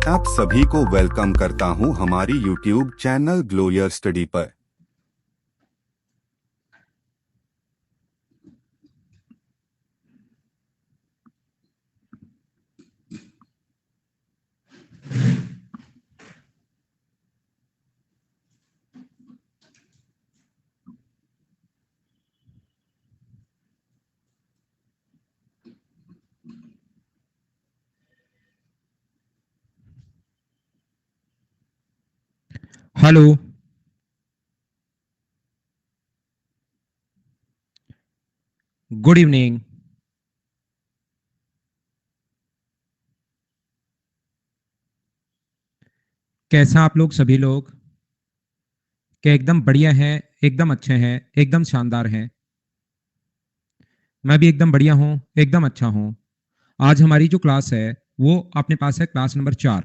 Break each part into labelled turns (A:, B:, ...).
A: आप सभी को वेलकम करता हूं हमारी यूट्यूब चैनल ग्लोयर स्टडी पर।
B: हेलो। Good evening. कैसा आप लोग सभी लोग? क्या एकदम बढ़िया हैं, एकदम अच्छे हैं, एकदम शानदार हैं? मैं भी एकदम बढ़िया हूँ, एकदम अच्छा हूँ। आज हमारी जो क्लास है वो अपने पास है क्लास नंबर 4।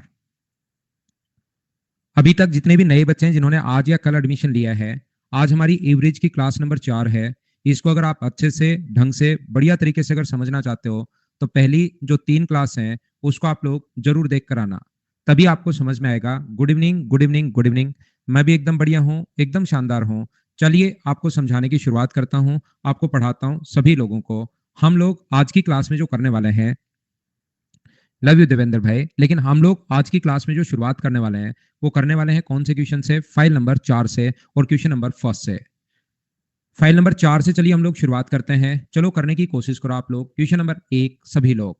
B: अभी तक जितने भी नए बच्चे हैं जिन्होंने आज या कल एडमिशन लिया है, आज हमारी एवरेज की क्लास नंबर 4 है। इसको अगर आप अच्छे से ढंग से बढ़िया तरीके से अगर समझना चाहते हो तो पहली जो 3 क्लास हैं उसको आप लोग जरूर देख कर आना, तभी आपको समझ में आएगा। Good evening, good evening, good evening. मैं भी एकदम बढ़िया हूँ, एकदम शानदार हूँ। चलिए आपको समझाने की शुरुआत करता हूँ, आपको पढ़ाता हूँ सभी लोगों को। हम लोग आज की क्लास में जो करने वाले हैं, लव यू देवेंद्र भाई, लेकिन हम लोग आज की क्लास में जो शुरुआत करने वाले हैं वो करने वाले हैं कौन से क्वेश्चन से? फाइल नंबर 4 से और क्वेश्चन नंबर फर्स्ट से। फाइल नंबर 4 से चलिए हम लोग शुरुआत करते हैं। चलो करने की कोशिश करो आप लोग। क्वेश्चन नंबर 1 सभी लोग।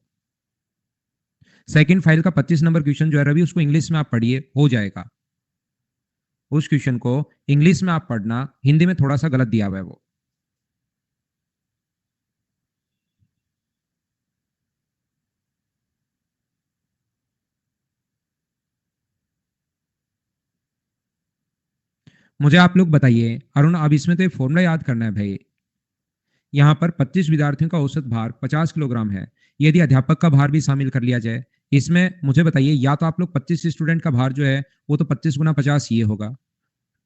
B: सेकंड फाइल का 25 नंबर क्वेश्चन जो है रवि, उसको इंग्लिश में आप पढ़िए, हो जाएगा। उस क्वेश्चन को इंग्लिश में आप पढ़ना, हिंदी में थोड़ा सा गलत दिया हुआ है वो। मुझे आप लोग बताइए अरुण, अब इसमें तो फॉर्मूला याद करना है भाई। यहाँ पर 25 विद्यार्थियों का औसत भार 50 किलोग्राम है। यदि अध्यापक का भार भी शामिल कर लिया जाए इसमें, मुझे बताइए, या तो आप लोग 25 स्टूडेंट का भार जो है वो तो 25 गुना 50 ये होगा।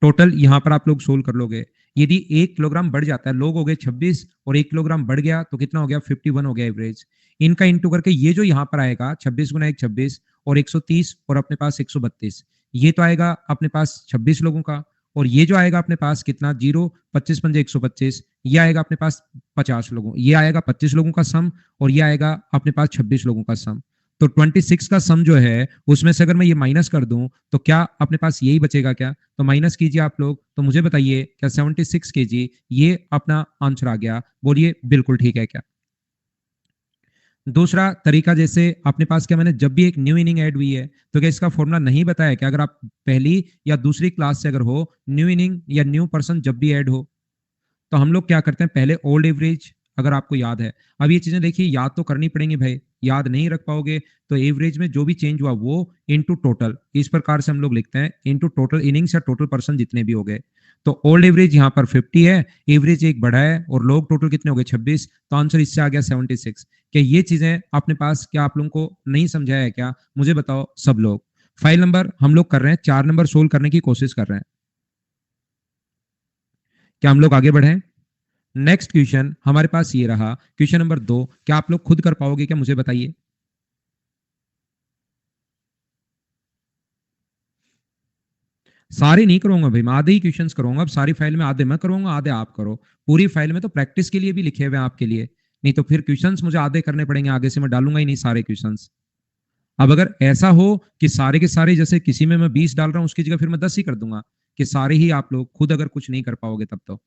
B: टोटल यहाँ पर आप लोग सोल्व कर लोगे। यदि 1 किलोग्राम बढ़ जाता है, लोग हो गए 26 और 1 किलोग्राम बढ़ गया तो कितना हो गया? 51 हो गया एवरेज। इनका इंटू करके ये जो यहाँ पर आएगा 26 गुना 1 26 और 130 और अपने पास 132, ये तो आएगा अपने पास 26 लोगों का। और ये जो आएगा अपने पास कितना? 0 25 पंजे 125, ये आएगा अपने पास 50 लोगों, ये आएगा 25 लोगों का सम, और ये आएगा अपने पास 26 लोगों का सम। तो 26 का सम जो है उसमें से अगर मैं ये माइनस कर दूं तो क्या अपने पास यही बचेगा क्या? तो माइनस कीजिए आप लोग, तो मुझे बताइए क्या 76 केजी ये अपना आंसर आ गया? बोलिए बिल्कुल ठीक है क्या? दूसरा तरीका, जैसे अपने पास क्या, मैंने जब भी एक न्यू इनिंग ऐड हुई है तो क्या इसका फॉर्मूला नहीं बताया क्या? अगर आप पहली या दूसरी क्लास से अगर हो, न्यू इनिंग या न्यू पर्सन जब भी ऐड हो तो हम लोग क्या करते हैं? पहले ओल्ड एवरेज, अगर आपको याद है। अब ये चीजें देखिए याद तो करनी पड़ेंगी भाई, याद नहीं रख पाओगे तो एवरेज में जो भी चेंज हुआ वो इनटू टोटल, इस प्रकार से हम लोग लिखते हैं, इनटू टोटल इनिंग्स या टोटल पर्सन जितने भी हो गए। तो ओल्ड एवरेज यहाँ पर 50 है, एवरेज एक बढ़ा है, और लोग टोटल कितने हो गए? 26, तो आंसर इससे आ गया 76। क्या ये चीजें अपने पास, क्या आप लोगों को नहीं समझाया है क्या? मुझे बताओ सब लोग। फाइल नंबर हम लोग कर रहे हैं 4 नंबर सोल्व करने की कोशिश कर रहे हैं। क्या हम लोग आगे बढ़े? नेक्स्ट क्वेश्चन हमारे पास ये रहा, क्वेश्चन नंबर 2। क्या आप लोग खुद कर पाओगे क्या? मुझे बताइए। सारे नहीं करूंगा भाई, मैं आधे ही क्वेश्चंस करूंगा। अब सारी फाइल में आधे मैं करूंगा, आधे आप करो। पूरी फाइल में तो प्रैक्टिस के लिए भी लिखे हुए हैं आपके लिए, नहीं तो फिर क्वेश्चंस मुझे आधे करने पड़ेंगे, आगे से मैं डालूंगा ही नहीं सारे क्वेश्चंस। अब अगर ऐसा हो कि सारे के सारे, जैसे किसी में मैं 20 डाल रहा हूं उसकी जगह फिर मैं 10 ही कर दूंगा, कि सारे ही आप लोग खुद अगर कुछ नहीं कर पाओगे तब तो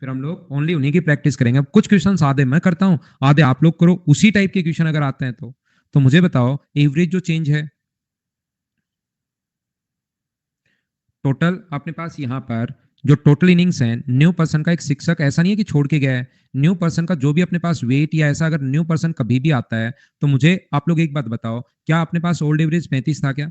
B: फिर हम लोग ओनली उन्हीं की प्रैक्टिस करेंगे। अब कुछ क्वेश्चन आधे मैं करता हूं, आधे आप लोग करो, उसी टाइप के क्वेश्चन अगर आते हैं तो मुझे बताओ, एवरेज जो चेंज है टोटल अपने पास यहाँ पर, जो टोटल इनिंग्स है, न्यू पर्सन का एक शिक्षक ऐसा नहीं है कि छोड़ के गया है, न्यू पर्सन का जो भी अपने पास वेट या ऐसा अगर न्यू पर्सन कभी भी आता है तो मुझे आप लोग एक बात बताओ, क्या अपने पास ओल्ड एवरेज 35 था क्या?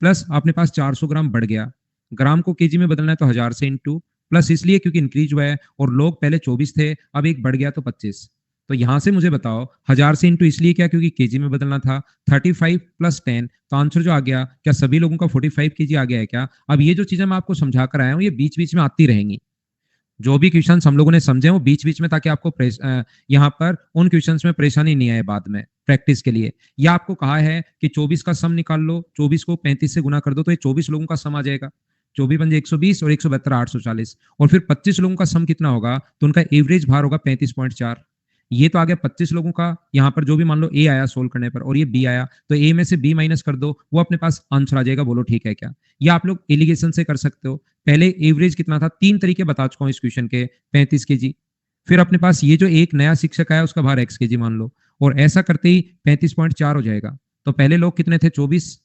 B: प्लस अपने पास 400 ग्राम बढ़ गया, ग्राम को केजी में बदलना है तो 1000 से इंटू, प्लस इसलिए क्योंकि इंक्रीज हुआ है, और लोग पहले 24 थे, अब एक बढ़ गया तो 25। तो यहां से मुझे बताओ 1000 से इंटू इसलिए क्या? क्योंकि केजी में बदलना था। 35 प्लस 10, तो आंसर जो आ गया, क्या सभी लोगों का 45 केजी आ गया है क्या? अब ये जो चीजें मैं आपको समझा कर आया हूँ ये बीच बीच में आती रहेंगी। जो भी क्वेश्चंस हम लोगों ने समझे वो बीच बीच में, ताकि आपको यहाँ पर उन क्वेश्चंस में परेशानी नहीं आए बाद में प्रैक्टिस के लिए। या आपको कहा है कि 24 का सम निकाल लो, 24 को 35 से गुना कर दो तो ये 24 लोगों का सम आ जाएगा। 24 पंजे 120 और 172 840। और फिर 25 लोगों का सम कितना होगा, तो उनका एवरेज भार होगा 35.4। ये तो आ गया 25 लोगों का। यहाँ पर जो भी मान लो ए आया सोल्व करने पर और ये बी आया, तो ए में से बी माइनस कर दो, वो अपने पास आंसर आ जाएगा। बोलो ठीक है क्या? या आप लोग एलिगेशन से कर सकते हो। पहले एवरेज कितना था, 3 तरीके बता चुका हूं इस क्वेश्चन के, 35 केजी। फिर अपने पास ये जो एक नया शिक्षक आया उसका भार एक्स केजी मान लो, और ऐसा करते ही 35.4 हो जाएगा। तो पहले लोग कितने थे, 24,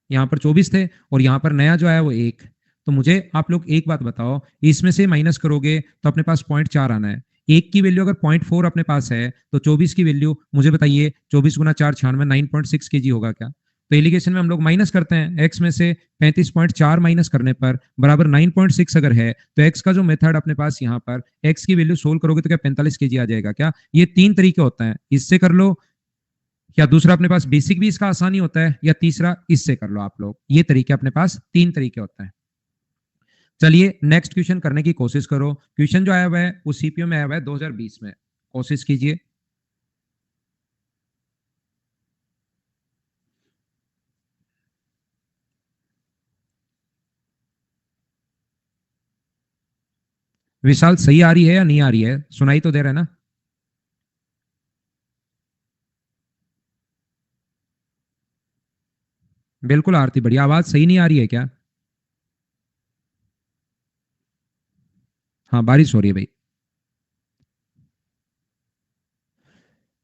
B: यहाँ पर 24 थे, और यहाँ पर नया जो आया वो 1। तो मुझे आप लोग एक बात बताओ, इसमें से माइनस करोगे तो अपने पास 0.4 आना है। 1 की वैल्यू अगर 0.4 अपने पास है, तो 24 की वैल्यू मुझे बताइए, 24 गुना 4 96, 9.6 केजी होगा क्या? तो एलिगेशन में हम लोग माइनस करते हैं, एक्स में से 35.4 माइनस करने पर बराबर 9.6 अगर है, तो एक्स का जो मेथड अपने पास यहाँ पर एक्स की वैल्यू सोल्व करोगे तो क्या 45 केजी आ जाएगा क्या? ये 3 तरीके होता है, इससे कर लो, या दूसरा अपने पास बेसिक भी इसका आसानी होता है, या तीसरा इससे कर लो आप लोग। ये तरीके अपने पास 3 तरीके होता है। चलिए नेक्स्ट क्वेश्चन करने की कोशिश करो। क्वेश्चन जो आया हुआ है वो सीपीओ में आया हुआ है 2020 में, कोशिश कीजिए। विशाल सही आ रही है या नहीं आ रही है, सुनाई तो दे रहा है ना? बिल्कुल आरती, बढ़िया। आवाज सही नहीं आ रही है क्या? हाँ, बारिश हो रही है भाई।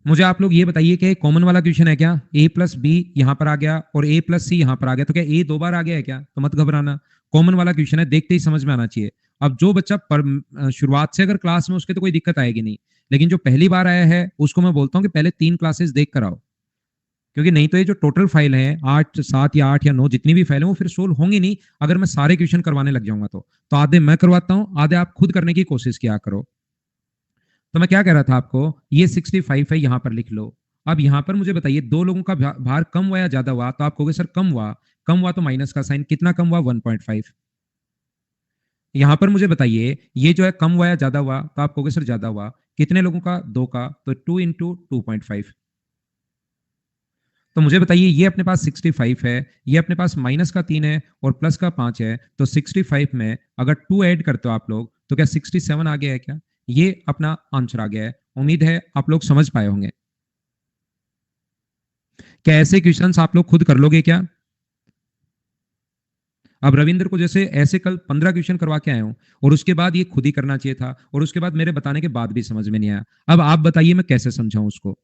B: मुझे आप लोग ये बताइए कि कॉमन वाला क्वेश्चन है क्या? ए प्लस बी यहाँ पर आ गया और ए प्लस सी यहाँ पर आ गया, तो क्या ए 2 बार आ गया है क्या? तो मत घबराना, कॉमन वाला क्वेश्चन है, देखते ही समझ में आना चाहिए। अब जो बच्चा शुरुआत से अगर क्लास में, उसके तो कोई दिक्कत आएगी नहीं, लेकिन जो पहली बार आया है उसको मैं बोलता हूँ कि पहले 3 क्लासेस देख कर आओ, क्योंकि नहीं तो ये जो टोटल फाइल है 8 7 या 8 या 9 जितनी भी फाइल है वो फिर सोल्व होंगी नहीं, अगर मैं सारे क्वेश्चन करवाने लग जाऊंगा। तो आधे मैं करवाता हूँ, आधे आप खुद करने की कोशिश किया करो। तो मैं क्या कह रहा था आपको, ये 65 है, यहां पर लिख लो। अब यहां पर मुझे बताइए, 2 लोगों का भार कम हुआ या ज्यादा हुआ? तो आप कहोगे सर कम हुआ। कम हुआ तो माइनस का साइन, कितना कम हुआ? 1.5। यहां पर मुझे बताइए, ये जो है कम हुआ या ज्यादा हुआ? तो आप कहोगे सर ज्यादा हुआ। कितने लोगों का? 2 का, तो 2 इंटू 2.5। तो मुझे बताइए, ये अपने पास 65 है, ये अपने पास माइनस का 3 है और प्लस का 5 है, तो 65 में अगर 2 ऐड करते हो आप लोग, तो क्या 67 आ गया है क्या? ये अपना आंसर आ गया है। उम्मीद है आप लोग समझ पाए होंगे। क्या ऐसे क्वेश्चंस आप लोग खुद कर लोगे क्या? अब रविंद्र को जैसे ऐसे कल 15 क्वेश्चन करवा के आए हूं, और उसके बाद ये खुद ही करना चाहिए था, और उसके बाद मेरे बताने के बाद भी समझ में नहीं आया। अब आप बताइए मैं कैसे समझाऊं उसको,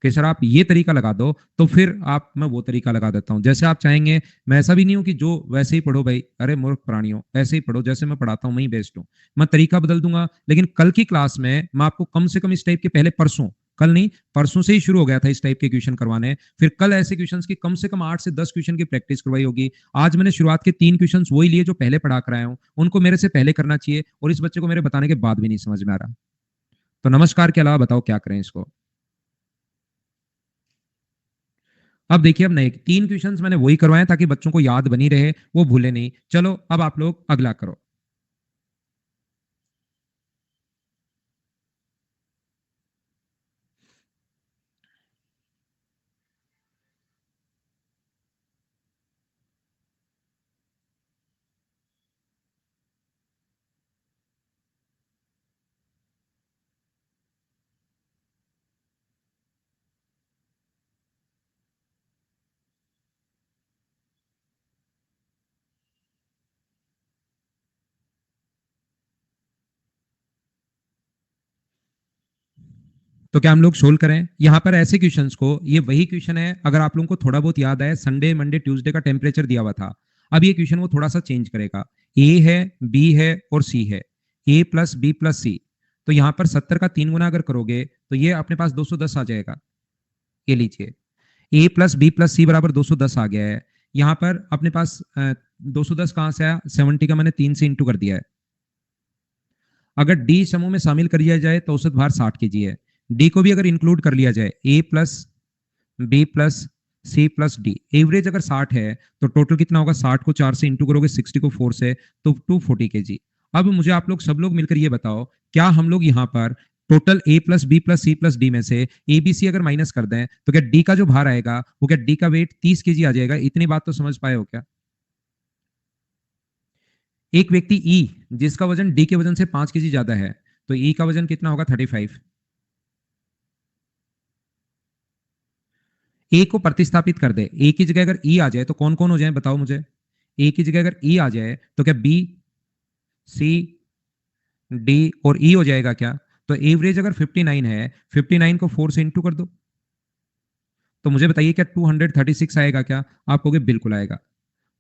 B: कि सर आप ये तरीका लगा दो, तो फिर आप मैं वो तरीका लगा देता हूं जैसे आप चाहेंगे। मैं ऐसा भी नहीं हूं कि जो वैसे ही पढ़ो भाई, अरे मूर्ख प्राणियों, ऐसे ही पढ़ो जैसे मैं पढ़ाता हूं, मैं ही बेस्ट हूं। मैं तरीका बदल दूंगा, लेकिन कल की क्लास में मैं आपको कम से कम इस टाइप के, पहले परसों, कल नहीं परसों से ही शुरू हो गया था इस टाइप के क्वेश्चन करवाने। फिर कल ऐसे क्वेश्चंस की कम से कम 8 से 10 क्वेश्चन की प्रैक्टिस करवाई होगी। आज मैंने शुरुआत के 3 क्वेश्चंस वही लिए जो पहले पढ़ा कर आया हूं, उनको मेरे से पहले करना चाहिए, और इस बच्चे को मेरे बताने के बाद भी नहीं समझ में आ रहा। तो नमस्कार के अलावा बताओ क्या करें इसको। अब देखिए, अब नए 3 क्वेश्चंस मैंने वही करवाए ताकि बच्चों को याद बनी रहे, वो भूले नहीं। चलो अब आप लोग अगला करो। तो क्या हम लोग सोल्व करें? यहाँ पर ऐसे क्वेश्चंस को, ये वही क्वेश्चन है, अगर आप लोगों को थोड़ा बहुत याद है, संडे मंडे ट्यूसडे का टेम्परेचर दिया हुआ था। अब ये क्वेश्चन वो थोड़ा सा चेंज करेगा। ए है, बी है और सी है, ए प्लस बी प्लस सी। तो यहाँ पर 70 का 3 गुना अगर करोगे तो ये अपने पास 210 आ जाएगा। ये लीजिए, ए प्लस बी प्लस सी बराबर 210 आ गया है। यहाँ पर अपने पास 210 कहां से आया? 70 का मैंने 3 से इंटू कर दिया है। अगर डी समूह में शामिल कर लिया जाए तो औसत भार 60 केजी है। डी को भी अगर इंक्लूड कर लिया जाए, A plus B plus C plus D, average अगर 60 है तो टोटल कितना होगा? 60 को 4 से इंटू करोगे, 60 को 4 से, तो 240 केजी। अब मुझे आप लोग सब लोग मिलकर ये बताओ, क्या हम लोग यहाँ पर total a plus B plus C plus d में से ए बी सी अगर माइनस कर दें तो क्या डी का जो भार आएगा वो क्या डी का वेट 30 केजी आ जाएगा? इतनी बात तो समझ पाए हो क्या? एक व्यक्ति ई जिसका वजन डी के वजन से 5 केजी ज्यादा है, तो ई का वजन कितना होगा? 35। ए को प्रतिस्थापित कर दे, ए की जगह अगर ई आ जाए तो कौन कौन हो जाए बताओ मुझे। ए की जगह अगर ई आ जाए तो क्या बी सी डी और ई हो जाएगा क्या? तो एवरेज अगर 59 है, 59 को 4 से इंटू कर दो, तो मुझे बताइए क्या 236 आएगा क्या? आप कहोगे बिल्कुल आएगा।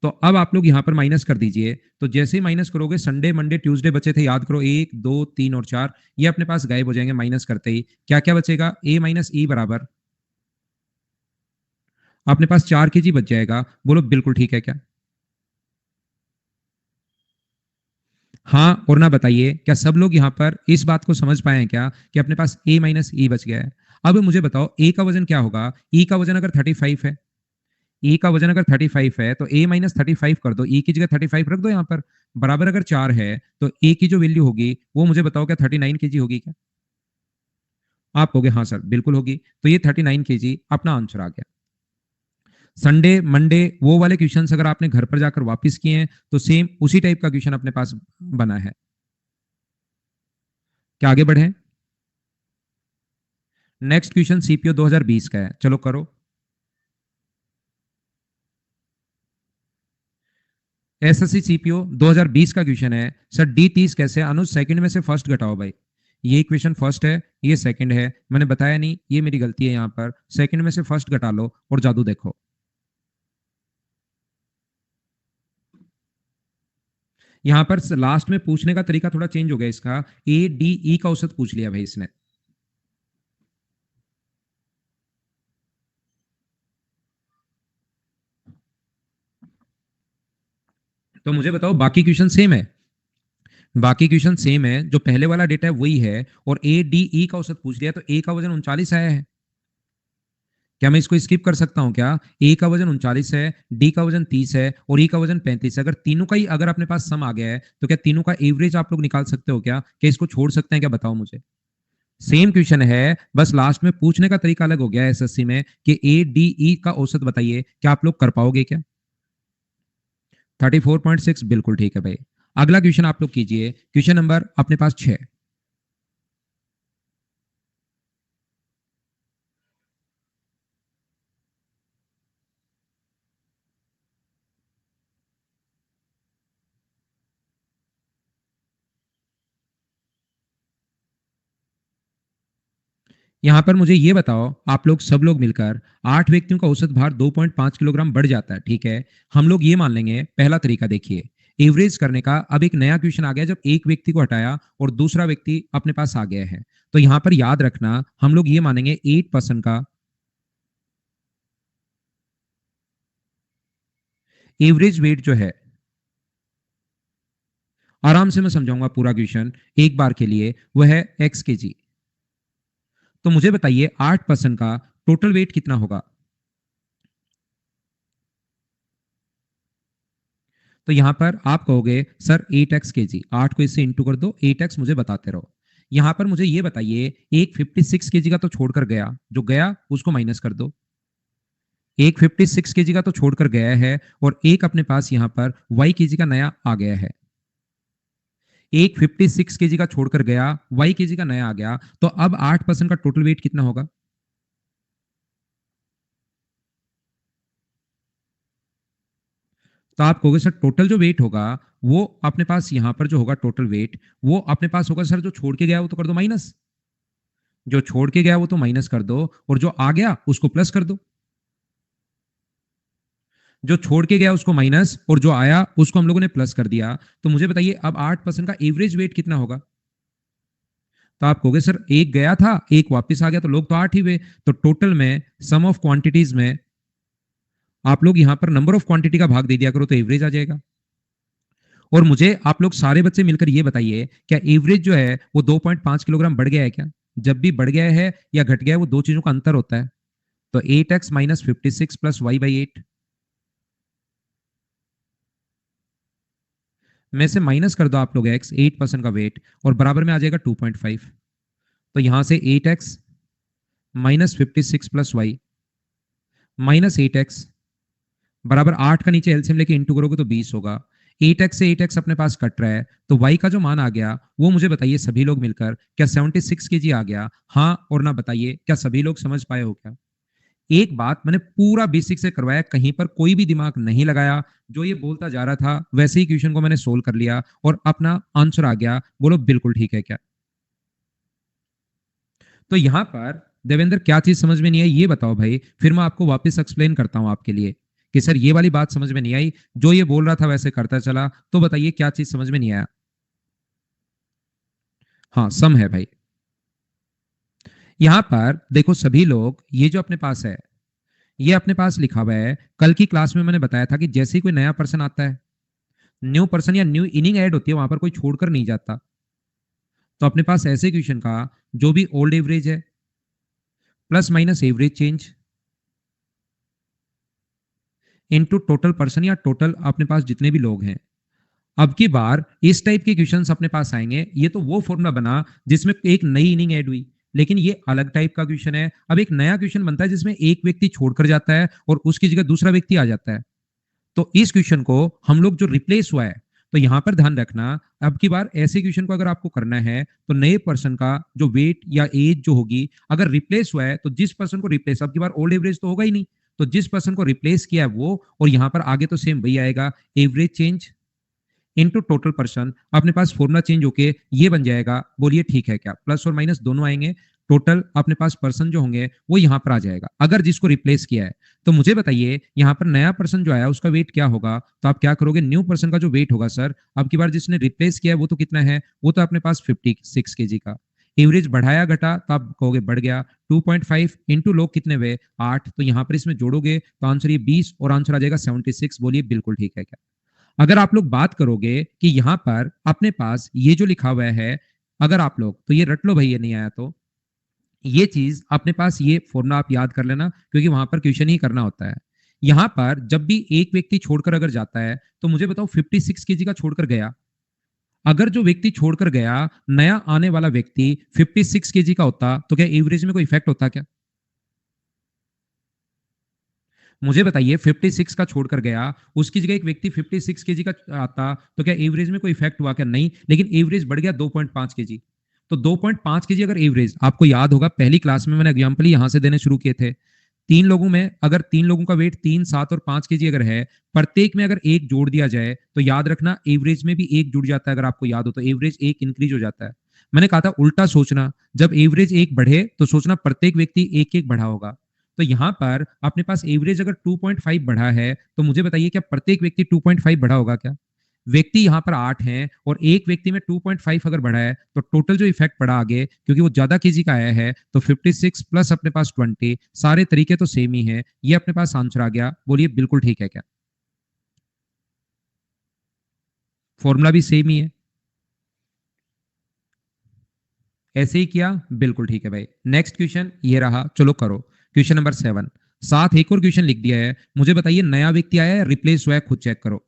B: तो अब आप लोग यहां पर माइनस कर दीजिए, तो जैसे ही माइनस करोगे, संडे मंडे ट्यूसडे बचे थे, याद करो, 1 2 3 और 4, ये अपने पास गायब हो जाएंगे माइनस करते ही। क्या क्या बचेगा? ए माइनस ई बराबर अपने पास 4 केजी बच जाएगा। बोलो बिल्कुल ठीक है क्या? हाँ और ना बताइए, क्या सब लोग यहाँ पर इस बात को समझ पाए हैं क्या कि अपने पास a माइनस ई बच गया है? अब मुझे बताओ a का वजन क्या होगा? e का वजन अगर 35 है, e का वजन अगर 35 है तो a माइनस 35 कर दो, e की जगह 35 रख दो यहाँ पर, बराबर अगर 4 है तो a की जो वैल्यू होगी वो मुझे बताओ क्या 39 केजी होगी क्या? आप कहोगे हाँ सर बिल्कुल होगी। तो ये 39 केजी अपना आंसर आ गया। संडे मंडे वो वाले क्वेश्चन अगर आपने घर पर जाकर वापस किए हैं तो सेम उसी टाइप का क्वेश्चन अपने पास बना है। क्या आगे बढ़े? नेक्स्ट क्वेश्चन सीपीओ 2020 का है, चलो करो। एसएससी सीपीओ 2020 का क्वेश्चन है, सर डी 30 कैसे? अनुज सेकंड में से फर्स्ट घटाओ भाई। ये क्वेश्चन फर्स्ट है, ये सेकंड है, मैंने बताया नहीं, ये मेरी गलती है। यहाँ पर सेकंड में से फर्स्ट घटा लो और जादू देखो। यहाँ पर लास्ट में पूछने का तरीका थोड़ा चेंज हो गया इसका, ए डी ई का औसत पूछ लिया भाई इसने। तो मुझे बताओ बाकी क्वेश्चन सेम है? बाकी क्वेश्चन सेम है, जो पहले वाला डेटा है वही है, और ए डी ई का औसत पूछ लिया, तो ए का वजन 39 आया है। क्या मैं इसको स्किप कर सकता हूं क्या? ए का वजन 39 है, डी का वजन 30 है और ई का वजन 35 है। अगर तीनों का ही अगर अपने पास सम आ गया है तो क्या तीनों का एवरेज आप लोग निकाल सकते हो क्या? क्या इसको छोड़ सकते हैं क्या? बताओ मुझे। सेम क्वेश्चन है, बस लास्ट में पूछने का तरीका अलग हो गया है एसएससी में कि ए डी ई का औसत बताइए। क्या आप लोग कर पाओगे क्या? 34.6 बिल्कुल ठीक है भाई। अगला क्वेश्चन आप लोग कीजिए, क्वेश्चन नंबर अपने पास 6। यहां पर मुझे ये बताओ, आप लोग सब लोग मिलकर 8 व्यक्तियों का औसत भार 2.5 किलोग्राम बढ़ जाता है, ठीक है? हम लोग ये मान लेंगे, पहला तरीका देखिए, एवरेज करने का। अब एक नया क्वेश्चन आ गया, जब एक व्यक्ति को हटाया और दूसरा व्यक्ति अपने पास आ गया है, तो यहां पर याद रखना हम लोग ये मानेंगे 8% का एवरेज वेट जो है, आराम से मैं समझाऊंगा पूरा क्वेश्चन एक बार के लिए, वह है एक्स के जी। तो मुझे बताइए 8% का टोटल वेट कितना होगा? तो यहां पर आप कहोगे सर 8x के जी, 8 को इससे इंटू कर दो, 8x मुझे बताते रहो। यहां पर मुझे ये बताइए, एक 56 केजी का तो छोड़कर गया, जो गया उसको माइनस कर दो। एक 56 केजी का तो छोड़कर गया है और एक अपने पास यहां पर y केजी का नया आ गया है। एक 56 केजी का छोड़कर गया, y केजी का नया आ गया, तो अब 8% का टोटल वेट कितना होगा? तो आप कहोगे सर टोटल जो वेट होगा वो अपने पास यहां पर जो होगा टोटल वेट, वो अपने पास होगा सर, जो छोड़ के गया वो तो कर दो माइनस, जो छोड़ के गया वो तो माइनस कर दो, और जो आ गया उसको प्लस कर दो। जो छोड़ के गया उसको माइनस और जो आया उसको हम लोगों ने प्लस कर दिया। तो मुझे बताइए अब 8% का एवरेज वेट कितना होगा? तो आप कहोगे सर एक गया था एक वापस आ गया, तो लोग तो 8 ही हुए। तो टोटल में सम ऑफ क्वांटिटीज में आप लोग यहां पर नंबर ऑफ क्वांटिटी का भाग दे दिया करो, तो एवरेज आ जाएगा। और मुझे आप लोग सारे बच्चे मिलकर ये बताइए, क्या एवरेज जो है वो 2.5 किलोग्राम बढ़ गया है क्या? जब भी बढ़ गया है या घट गया है, वो दो चीजों का अंतर होता है। तो 8x minus 56 plus y by 8, में से माइनस कर दो आप लोग x, 8% का वेट, और बराबर में आ जाएगा 2.5। तो यहां से 8x minus 56 plus Y minus 8x बराबर 8 का नीचे एलसीएम लेके इंटू करोगे तो 20 होगा। 8x से 8x अपने पास कट रहा है, तो y का जो मान आ गया वो मुझे बताइए सभी लोग मिलकर, क्या 76 केजी आ गया? हाँ और ना बताइए, क्या सभी लोग समझ पाए हो क्या? एक बात मैंने पूरा बेसिक से करवाया, कहीं पर कोई भी दिमाग नहीं लगाया, जो ये बोलता जा रहा था वैसे ही क्वेश्चन को मैंने सोल्व कर लिया और अपना आंसर आ गया। बोलो बिल्कुल ठीक है क्या? तो यहां पर देवेंद्र क्या चीज समझ में नहीं आई ये बताओ भाई, फिर मैं आपको वापस एक्सप्लेन करता हूं आपके लिए कि सर ये वाली बात समझ में नहीं आई, जो ये बोल रहा था वैसे करता चला, तो बताइए क्या चीज समझ में नहीं आया? हाँ सम है भाई। यहां पर देखो सभी लोग, ये जो अपने पास है ये अपने पास लिखा हुआ है, कल की क्लास में मैंने बताया था कि जैसे ही कोई नया पर्सन आता है, न्यू पर्सन या न्यू इनिंग ऐड होती है, वहां पर कोई छोड़कर नहीं जाता। तो अपने पास ऐसे क्वेश्चन का जो भी ओल्ड एवरेज है plus minus average change into total person या टोटल अपने पास जितने भी लोग हैं, अब की बार इस टाइप के क्वेश्चंस अपने पास आएंगे। ये तो वो फॉर्मूला बना जिसमें एक नई इनिंग ऐड हुई, लेकिन ये अलग टाइप का क्वेश्चन है। अब एक नया क्वेश्चन बनता है जिसमें एक व्यक्ति छोड़कर जाता है और उसकी जगह दूसरा व्यक्ति आ जाता है। तो इस क्वेश्चन को हम लोग जो रिप्लेस हुआ है, तो यहां पर ध्यान रखना, अब की बार ऐसे क्वेश्चन को अगर आपको करना है तो नए पर्सन का जो वेट या एज जो होगी, अगर रिप्लेस हुआ है तो जिस पर्सन को रिप्लेस, अब की बार ओल्ड एवरेज तो होगा ही नहीं, तो जिस पर्सन को रिप्लेस किया है वो, और यहां पर आगे तो सेम वही आएगा, average change into total person. अपने पास फॉर्मूला चेंज होके ये बन जाएगा। बोलिए ठीक है क्या? प्लस और माइनस दोनों आएंगे, टोटल अपने पास पर्सन जो होंगे वो यहां पर आ जाएगा अगर जिसको रिप्लेस किया है। तो मुझे बताइए यहां पर नया पर्सन जो आया उसका वेट क्या होगा? तो आप क्या करोगे, न्यू पर्सन का जो वेट होगा सर, अब की बार जिसने रिप्लेस किया है वो तो कितना है, वो तो अपने पास 56 केजी का। एवरेज बढ़ाया घटा तो आप कहोगे बढ़ गया, 2.5 इंटू लोग कितने हुए 8, तो यहां पर इसमें जोड़ोगे तो आंसर ये 20 और आंसर आ जाएगा 76। बोलिए बिल्कुल ठीक है क्या? अगर आप लोग बात करोगे कि यहां पर अपने पास ये जो लिखा हुआ है, अगर आप लोग तो ये रट लो भाई, ये नहीं आया तो ये चीज अपने पास, ये फॉर्मूला आप याद कर लेना क्योंकि वहां पर क्वेश्चन ही करना होता है। यहां पर जब भी एक व्यक्ति छोड़कर अगर जाता है, तो मुझे बताओ 56 केजी का छोड़कर गया, अगर जो व्यक्ति छोड़कर गया नया आने वाला व्यक्ति 56 केजी का होता, तो क्या एवरेज में कोई इफेक्ट होता क्या? मुझे बताइए 56 का छोड़कर गया, उसकी जगह एक व्यक्ति 56 केजी का आता, तो क्या एवरेज में कोई इफेक्ट हुआ क्या? नहीं, लेकिन एवरेज बढ़ गया 2.5 केजी। तो 2.5 केजी अगर एवरेज, आपको याद होगा पहली क्लास में मैंने एग्जांपल ही यहां से देने शुरू किए थे, तीन लोगों में अगर तीन लोगों का वेट 3, 7 और 5 केजी अगर है, प्रत्येक में अगर एक जोड़ दिया जाए तो याद रखना एवरेज में भी एक जुड़ जाता है। अगर आपको याद हो तो एवरेज एक इंक्रीज हो जाता है। मैंने कहा था उल्टा सोचना, जब एवरेज एक बढ़े तो सोचना प्रत्येक व्यक्ति एक एक बढ़ा होगा। तो यहां पर अपने पास एवरेज अगर 2.5 बढ़ा है, तो मुझे बताइए क्या प्रत्येक व्यक्ति 2.5 बढ़ा होगा क्या? व्यक्ति यहां पर 8 हैं और एक व्यक्ति में 2.5 अगर बढ़ा है, तो टोटल जो इफेक्ट पड़ा आगे, क्योंकि वो ज्यादा केजी का आया है, तो 56 प्लस अपने पास 20, सारे तरीके तो सेम ही है, ये अपने पास आंसर आ गया। बोलिए बिल्कुल ठीक है क्या? फॉर्मूला भी सेम ही है, ऐसे ही किया, बिल्कुल ठीक है भाई। नेक्स्ट क्वेश्चन ये रहा, चलो करो क्वेश्चन नंबर 7। साथ एक और क्वेश्चन लिख दिया है, मुझे बताइए नया व्यक्ति आया है रिप्लेस हुआ है, खुद चेक करो।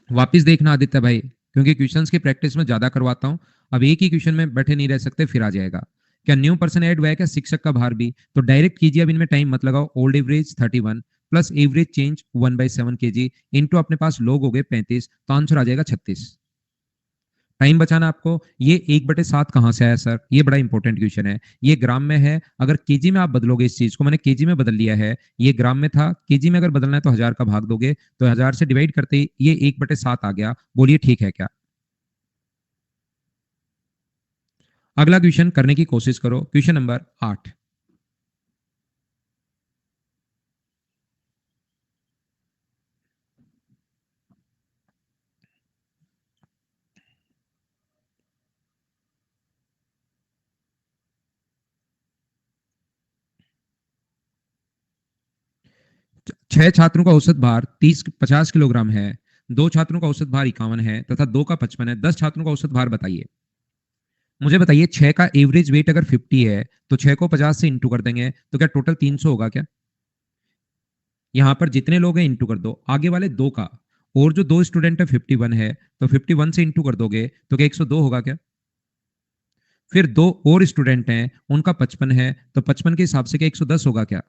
B: वापिस देखना आदित्य भाई, क्योंकि क्वेश्चंस की प्रैक्टिस में ज्यादा करवाता हूं। अब एक ही क्वेश्चन में बैठे नहीं रह सकते, फिर आ जाएगा। क्या न्यू पर्सन ऐड हुआ है क्या? शिक्षक का भार भी, तो डायरेक्ट कीजिए, अब इनमें टाइम मत लगाओ। Old average 31 plus average change 1/7 KG into अपने पास लोग हो गए 35, तो आंसर आ जाएगा 36। टाइम बचाना आपको। ये 1/7 कहां से आया सर? ये बड़ा इंपॉर्टेंट क्वेश्चन है। ये ग्राम में है, अगर केजी में आप बदलोगे, इस चीज को मैंने केजी में बदल लिया है, ये ग्राम में था, केजी में अगर बदलना है तो 1000 का भाग दोगे, तो 1000 से डिवाइड करते ही ये 1/7 आ गया। बोलिए ठीक है क्या? अगला क्वेश्चन करने की कोशिश करो, क्वेश्चन नंबर 8। 6 छात्रों का औसत भार 50 किलोग्राम है, 2 छात्रों का औसत भार 51 है तथा 2 का 55 है। 10 छात्रों का औसत भार बताइए। मुझे बताइए 6 का एवरेज वेट अगर 50 है, तो 6 को 50 से इंटू कर देंगे, तो क्या टोटल 300 होगा क्या? यहाँ पर जितने लोग हैं इंटू कर दो, आगे वाले 2 का, और जो 2 स्टूडेंट है 51 है, तो 51 से इंटू कर दोगे तो क्या 102 होगा क्या? फिर 2 और स्टूडेंट हैं, उनका 55 है, तो 55 के हिसाब से क्या 110 होगा क्या?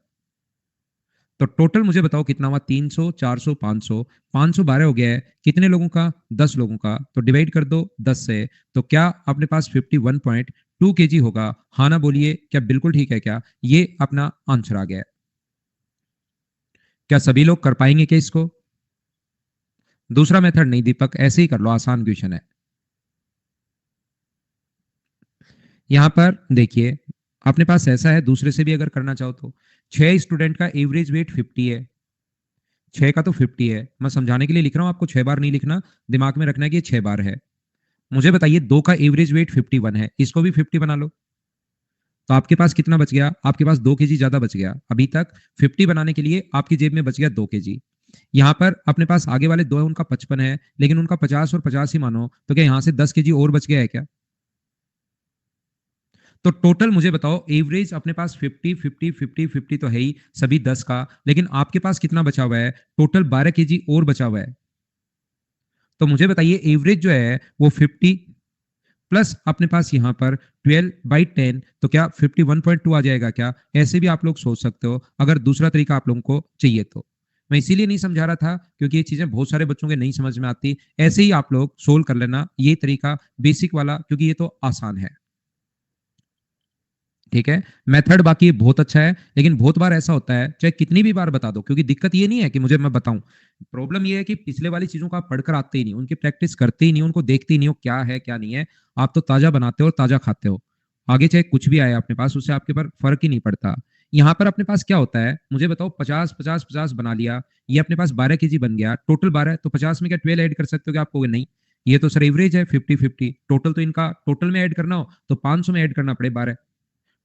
B: तो टोटल मुझे बताओ कितना हुआ? 300, 400, 500, 512 हो गया है। कितने लोगों का? 10 लोगों का। तो डिवाइड कर दो 10 से, तो क्या अपने पास 51.2 केजी होगा? हाँ ना बोलिए, क्या बिल्कुल ठीक है क्या? ये अपना आंसर आ गया है। क्या सभी लोग कर पाएंगे क्या इसको? दूसरा मेथड नहीं दीपक, ऐसे ही कर लो, आसान क्वेश्चन है। यहां पर देखिए, अपने पास ऐसा है, दूसरे से भी अगर करना चाहो तो 6 स्टूडेंट का एवरेज वेट 50 है, 6 का तो 50 है। मैं समझाने के लिए लिख रहा हूं, आपको 6 बार नहीं लिखना, दिमाग में रखना है कि ये 6 बार है। मुझे बताइए 2 का एवरेज वेट 51 है, इसको भी 50 बना लो, तो आपके पास कितना बच गया? आपके पास 2 केजी ज्यादा बच गया। अभी तक 50 बनाने के लिए आपकी जेब में बच गया 2 केजी। यहाँ पर अपने पास आगे वाले 2 है, उनका 55 है, लेकिन उनका 50 और 50 ही मानो, तो क्या यहाँ से 10 केजी और बच गया है क्या? तो टोटल मुझे बताओ, एवरेज अपने पास 50 50 50 50 तो है ही, सभी 10 का, लेकिन आपके पास कितना बचा हुआ है? टोटल 12 केजी और बचा हुआ है। तो मुझे बताइए एवरेज जो है वो 50 प्लस अपने पास यहाँ पर 12/10, तो क्या 51.2 आ जाएगा क्या? ऐसे भी आप लोग सोच सकते हो, अगर दूसरा तरीका आप लोगों को चाहिए तो। मैं इसीलिए नहीं समझा रहा था क्योंकि ये चीजें बहुत सारे बच्चों के नहीं समझ में आती। ऐसे ही आप लोग सोल्व कर लेना, ये तरीका बेसिक वाला, क्योंकि ये तो आसान है। ठीक है, मेथड बाकी बहुत अच्छा है, लेकिन बहुत बार ऐसा होता है, चाहे कितनी भी बार बता दो, क्योंकि दिक्कत ये नहीं है कि मुझे मैं बताऊं, प्रॉब्लम ये है कि पिछले वाली चीजों को आप पढ़कर आते ही नहीं, उनकी प्रैक्टिस करते ही नहीं, उनको देखते ही नहीं हो क्या है क्या नहीं है। आप तो ताजा बनाते हो और ताजा खाते हो, आगे चाहे कुछ भी आए अपने पास, उससे आपके पर फर्क ही नहीं पड़ता। यहाँ पर अपने पास क्या होता है, मुझे बताओ, 50 50 50 बना लिया, ये अपने पास 12 केजी बन गया, टोटल 12, तो 50 में क्या 12 ऐड कर सकते हो क्या? आपको नहीं, ये तो सर एवरेज है 50 50, टोटल तो इनका टोटल में ऐड करना हो तो 500 में ऐड करना पड़े 12।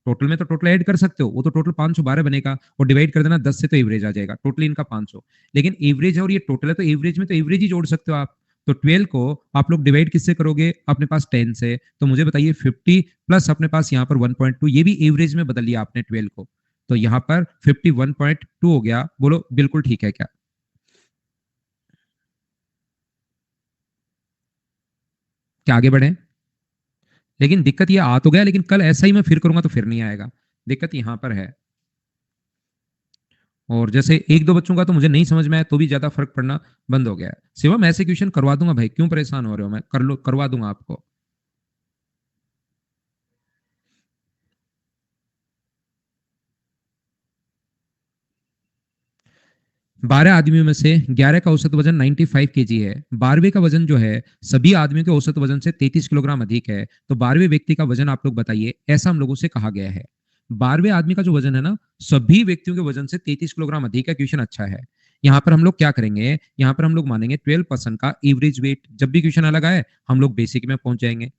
B: टोटल में तो टोटल ऐड कर सकते हो, वो तो टोटल 512 बनेगा, और डिवाइड कर देना 10 से, तो एवरेज आ जाएगा। टोटल इनका 500, लेकिन एवरेज है और ये टोटल है, तो एवरेज में तो एवरेज ही जोड़ सकते हो आप। तो 12 को आप लोग डिवाइड किससे करोगे? अपने पास 10 से। तो मुझे बताइए 50 प्लस अपने पास यहाँ पर 1.2, ये भी एवरेज में बदल लिया आपने 12 को, तो यहाँ पर 51.2 हो गया। बोलो बिल्कुल ठीक है क्या? क्या आगे बढ़े? लेकिन दिक्कत ये आ तो गया, लेकिन कल ऐसा ही मैं फिर करूंगा तो फिर नहीं आएगा, दिक्कत यहाँ पर है। और जैसे एक दो बच्चों का तो मुझे नहीं समझ में आया तो भी ज्यादा फर्क पड़ना बंद हो गया है। शिवम ऐसे क्वेश्चन करवा दूंगा भाई, क्यों परेशान हो रहे हो? मैं कर लो, करवा दूंगा आपको। 12 आदमियों में से 11 का औसत वजन 95 केजी है, 12वें का वजन जो है सभी आदमियों के औसत वजन से 33 किलोग्राम अधिक है, तो 12वें व्यक्ति का वजन आप लोग बताइए, ऐसा हम लोगों से कहा गया है। 12वें आदमी का जो वजन है ना, सभी व्यक्तियों के वजन से 33 किलोग्राम अधिक है। क्वेश्चन अच्छा है। यहाँ पर हम लोग क्या करेंगे, यहाँ पर हम लोग मानेंगे 12% का एवरेज वेट। जब भी क्वेश्चन अलग आए, हम लोग बेसिक में पहुंच जाएंगे।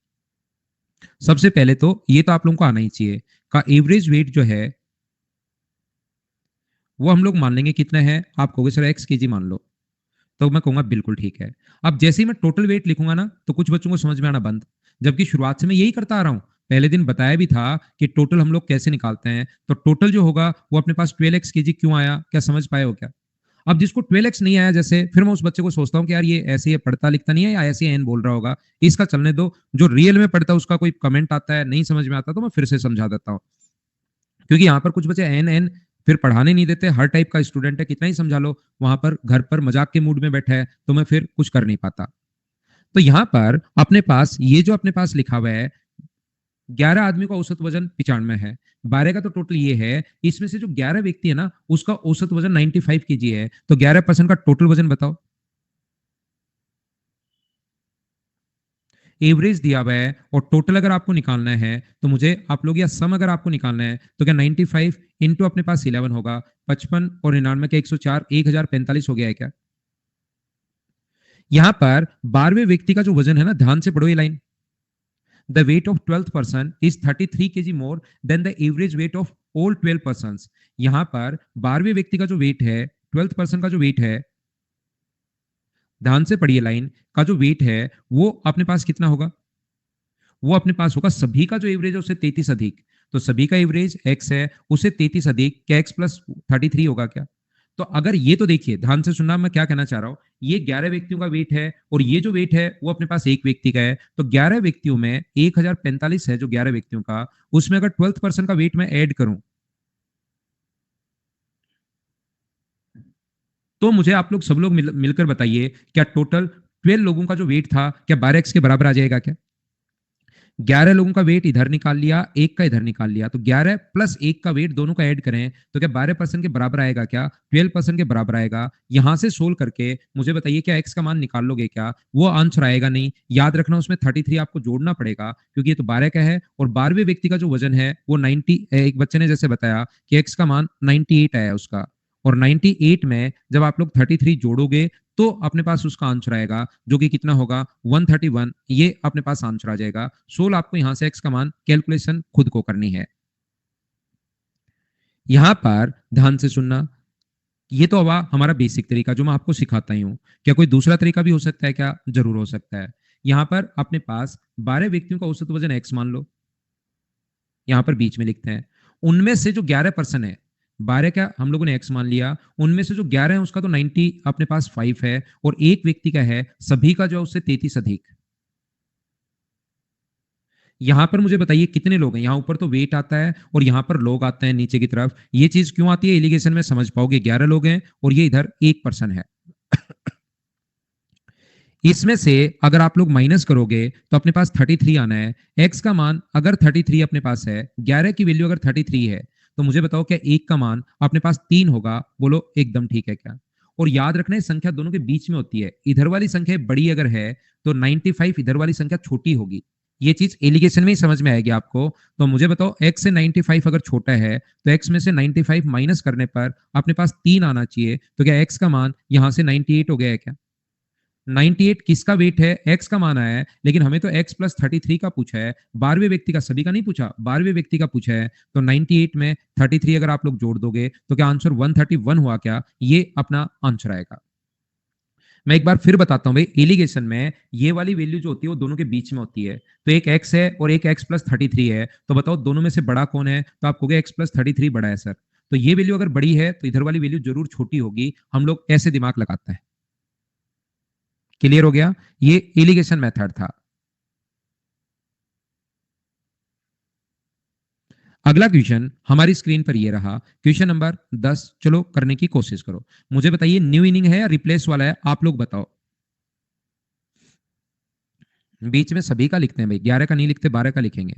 B: सबसे पहले तो ये तो आप लोगों को आना ही चाहिए, का एवरेज वेट जो है वो हम लोग मान लेंगे कितना है। आप कहोगे सर एक्स केजी मान लो, तो मैं कहूंगा बिल्कुल ठीक है। अब जैसे ही मैं टोटल वेट लिखूंगा ना, तो कुछ बच्चों को समझ में आना बंद, जबकि शुरुआत से मैं यही करता आ रहा हूं। पहले दिन बताया भी था कि टोटल हम लोग कैसे निकालते हैं, तो टोटल जो होगा वो अपने पास 12x केजी क्यों आया, क्या समझ पाए हो क्या? अब जिसको 12x नहीं आया, जैसे फिर मैं उस बच्चे को सोचता हूँ कि यार ये ऐसे ये पढ़ता लिखता नहीं है, या ऐसे एन बोल रहा होगा, इसका चलने दो। जो रियल में पढ़ता है उसका कोई कमेंट आता है, नहीं समझ में आता, तो मैं फिर से समझा देता हूँ। क्योंकि यहाँ पर कुछ बच्चे एन एन फिर पढ़ाने नहीं देते, हर टाइप का स्टूडेंट है, कितना ही समझा लो, वहां पर घर पर मजाक के मूड में बैठा है, तो मैं फिर कुछ कर नहीं पाता। तो यहाँ पर अपने पास ये जो अपने पास लिखा हुआ है, 11 आदमी का औसत वजन 95 है, 12 का तो टोटल ये है, इसमें से जो 11 व्यक्ति है ना, उसका औसत वजन 95 केजी है, तो 11% का टोटल वजन बताओ। एवरेज दिया हुआ है और टोटल अगर आपको निकालना है, तो मुझे आप लोग, या सम अगर आपको निकालना है, तो क्या 95 इंटू अपने पास 11 होगा, 55 और 99 के 104, 1045 हो गया है क्या? यहां पर 12वें व्यक्ति का जो वजन है ना, ध्यान से पढ़ो ये line, the weight of 12th person is 33 KG more than the average weight of all 12 person. यहां पर 12वें व्यक्ति का जो वेट है, 12th पर्सन का जो वेट है, ध्यान से पढ़िए लाइन, का जो वेट है वो अपने पास कितना होगा? वो अपने पास होगा, सभी का जो एवरेज है उससे 33 अधिक, तो सभी का एवरेज एक्स है, उसे 33 अधिक क्या एक्स प्लस 33 होगा क्या? तो अगर ये तो देखिए, ध्यान से सुनना, मैं क्या कहना चाह रहा हूं, ये 11 व्यक्तियों का वेट है और ये जो वेट है वो अपने पास एक व्यक्ति का है, तो 11 व्यक्तियों में 1045 है जो 11 व्यक्तियों का, उसमें अगर 12th पर्सन का वेट मैं ऐड करूं तो मुझे आप लोग सब लोग मिलकर बताइए, क्या टोटल 12 लोगों का जो वेट था क्या 12x के बराबर आ जाएगा क्या? 11 लोगों का वेट इधर निकाल लिया, एक का इधर निकाल लिया, तो 11 प्लस एक का वेट दोनों का ऐड करें तो क्या 12% के बराबर आएगा क्या? 12% के बराबर आएगा। यहां से सोल्व करके मुझे बताइए, क्या एक्स का मान निकाल लोगे क्या? वो आंसर आएगा नहीं। याद रखना, उसमें 33 आपको जोड़ना पड़ेगा क्योंकि ये तो 12 का है और 12वें व्यक्ति का जो वजन है वो 90, एक बच्चे ने जैसे बताया कि एक्स का मान 98 आया उसका, और 98 में जब आप लोग 33 जोड़ोगे तो अपने पास उसका आंसर आएगा जो कि कितना होगा, 131। ये अपने पास आंसर आ जाएगा। सोल आपको यहां से एक्स का मान कैलकुलेशन खुद को करनी है। यहां पर ध्यान से सुनना, ये तो हुआ हमारा बेसिक तरीका जो मैं आपको सिखाता ही हूं। क्या कोई दूसरा तरीका भी हो सकता है क्या? जरूर हो सकता है। यहां पर अपने पास 12 व्यक्तियों का औसत वजन एक्स मान लो, यहां पर बीच में लिखते हैं। उनमें से जो 11% है, 12 का हम लोगों ने एक्स मान लिया, उनमें से जो 11 है उसका तो 90 अपने पास 5 है और एक व्यक्ति का है, सभी का जो है उससे 33 अधिक। यहां पर मुझे बताइए कितने लोग हैं? यहां ऊपर तो वेट आता है और यहां पर लोग आते हैं नीचे की तरफ। ये चीज क्यों आती है एलिगेशन में समझ पाओगे। 11 लोग हैं और ये इधर 1% है। इसमें से अगर आप लोग माइनस करोगे तो अपने पास 33 आना है। एक्स का मान अगर 33 अपने पास है, 11 की वैल्यू अगर 33 है, तो मुझे बताओ क्या एक का मान अपने पास 3 होगा? बोलो एकदम ठीक है क्या? और याद रखना, संख्या दोनों के बीच में होती है। इधर वाली संख्या बड़ी अगर है तो 95, इधर वाली संख्या छोटी होगी। ये चीज एलिगेशन में ही समझ में आएगी आपको। तो मुझे बताओ, एक्स से 95 अगर छोटा है तो एक्स में से 95 माइनस करने पर अपने पास 3 आना चाहिए। तो क्या एक्स का मान यहां से 98 हो गया है क्या? 98 किसका वेट है? एक्स का मान आया है, लेकिन हमें तो एक्स प्लस 33 का पूछा है, 12वें व्यक्ति का, सभी का नहीं पूछा, 12वें व्यक्ति का पूछा है। तो 98 में 33 अगर आप लोग जोड़ दोगे तो क्या आंसर 131 हुआ क्या? ये अपना आंसर आएगा। मैं एक बार फिर बताता हूं भाई, एलिगेशन में ये वाली वैल्यू जो होती है वो दोनों के बीच में होती है। तो एक एक्स है और एक एक्स प्लस 33 है, तो बताओ दोनों में से बड़ा कौन है? तो आप कहोगे एक्स प्लस 33 बड़ा है सर। तो ये वैल्यू अगर बड़ी है तो इधर वाली वैल्यू जरूर छोटी होगी। हम लोग ऐसे दिमाग लगाते हैं। क्लियर हो गया? ये एलिगेशन मेथड था। अगला क्वेश्चन हमारी स्क्रीन पर ये रहा, क्वेश्चन नंबर 10। चलो करने की कोशिश करो। मुझे बताइए न्यू इनिंग है या रिप्लेस वाला है, आप लोग बताओ। बीच में सभी का लिखते हैं भाई, 11 का नहीं लिखते, 12 का लिखेंगे।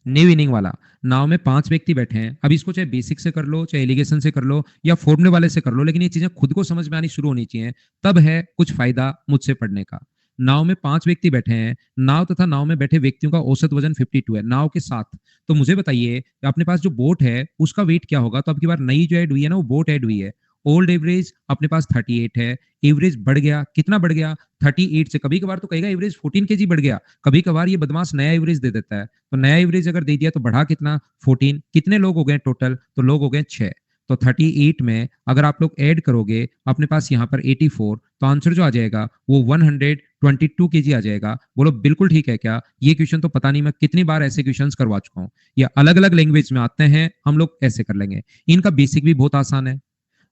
B: न्यू इनिंग वाला। नाव में 5 व्यक्ति बैठे हैं। अब इसको चाहे बेसिक से कर लो, चाहे एलिगेशन से कर लो, या फॉर्मूले वाले से कर लो, लेकिन ये चीजें खुद को समझ में आनी शुरू होनी चाहिए, तब है कुछ फायदा मुझसे पढ़ने का। नाव में 5 व्यक्ति बैठे हैं। नाव तथा नाव में बैठे व्यक्तियों का औसत वजन 52 है नाव के साथ। तो मुझे बताइए अपने पास जो बोट है उसका वेट क्या होगा? तो अब की बार नई जो ऐड हुई है ना, वो बोट ऐड हुई है। ओल्ड एवरेज अपने पास 38 है। एवरेज बढ़ गया, कितना बढ़ गया? 38 से। कभी कभार तो कहेगा एवरेज 14 केजी बढ़ गया, कभी कभार ये बदमाश नया एवरेज दे देता है। तो नया एवरेज अगर दे दिया तो बढ़ा कितना? 14। कितने लोग हो गए टोटल? तो लोग हो गए 6। तो 38 में अगर आप लोग ऐड करोगे अपने पास यहाँ पर 84, तो आंसर जो आ जाएगा वो 122 केजी आ जाएगा। बोलो बिल्कुल ठीक है क्या? ये क्वेश्चन तो पता नहीं मैं कितनी बार ऐसे क्वेश्चंस करवा चुका हूँ। ये अलग अलग लैंग्वेज में आते हैं, हम लोग ऐसे कर लेंगे। इनका बेसिक भी बहुत आसान है।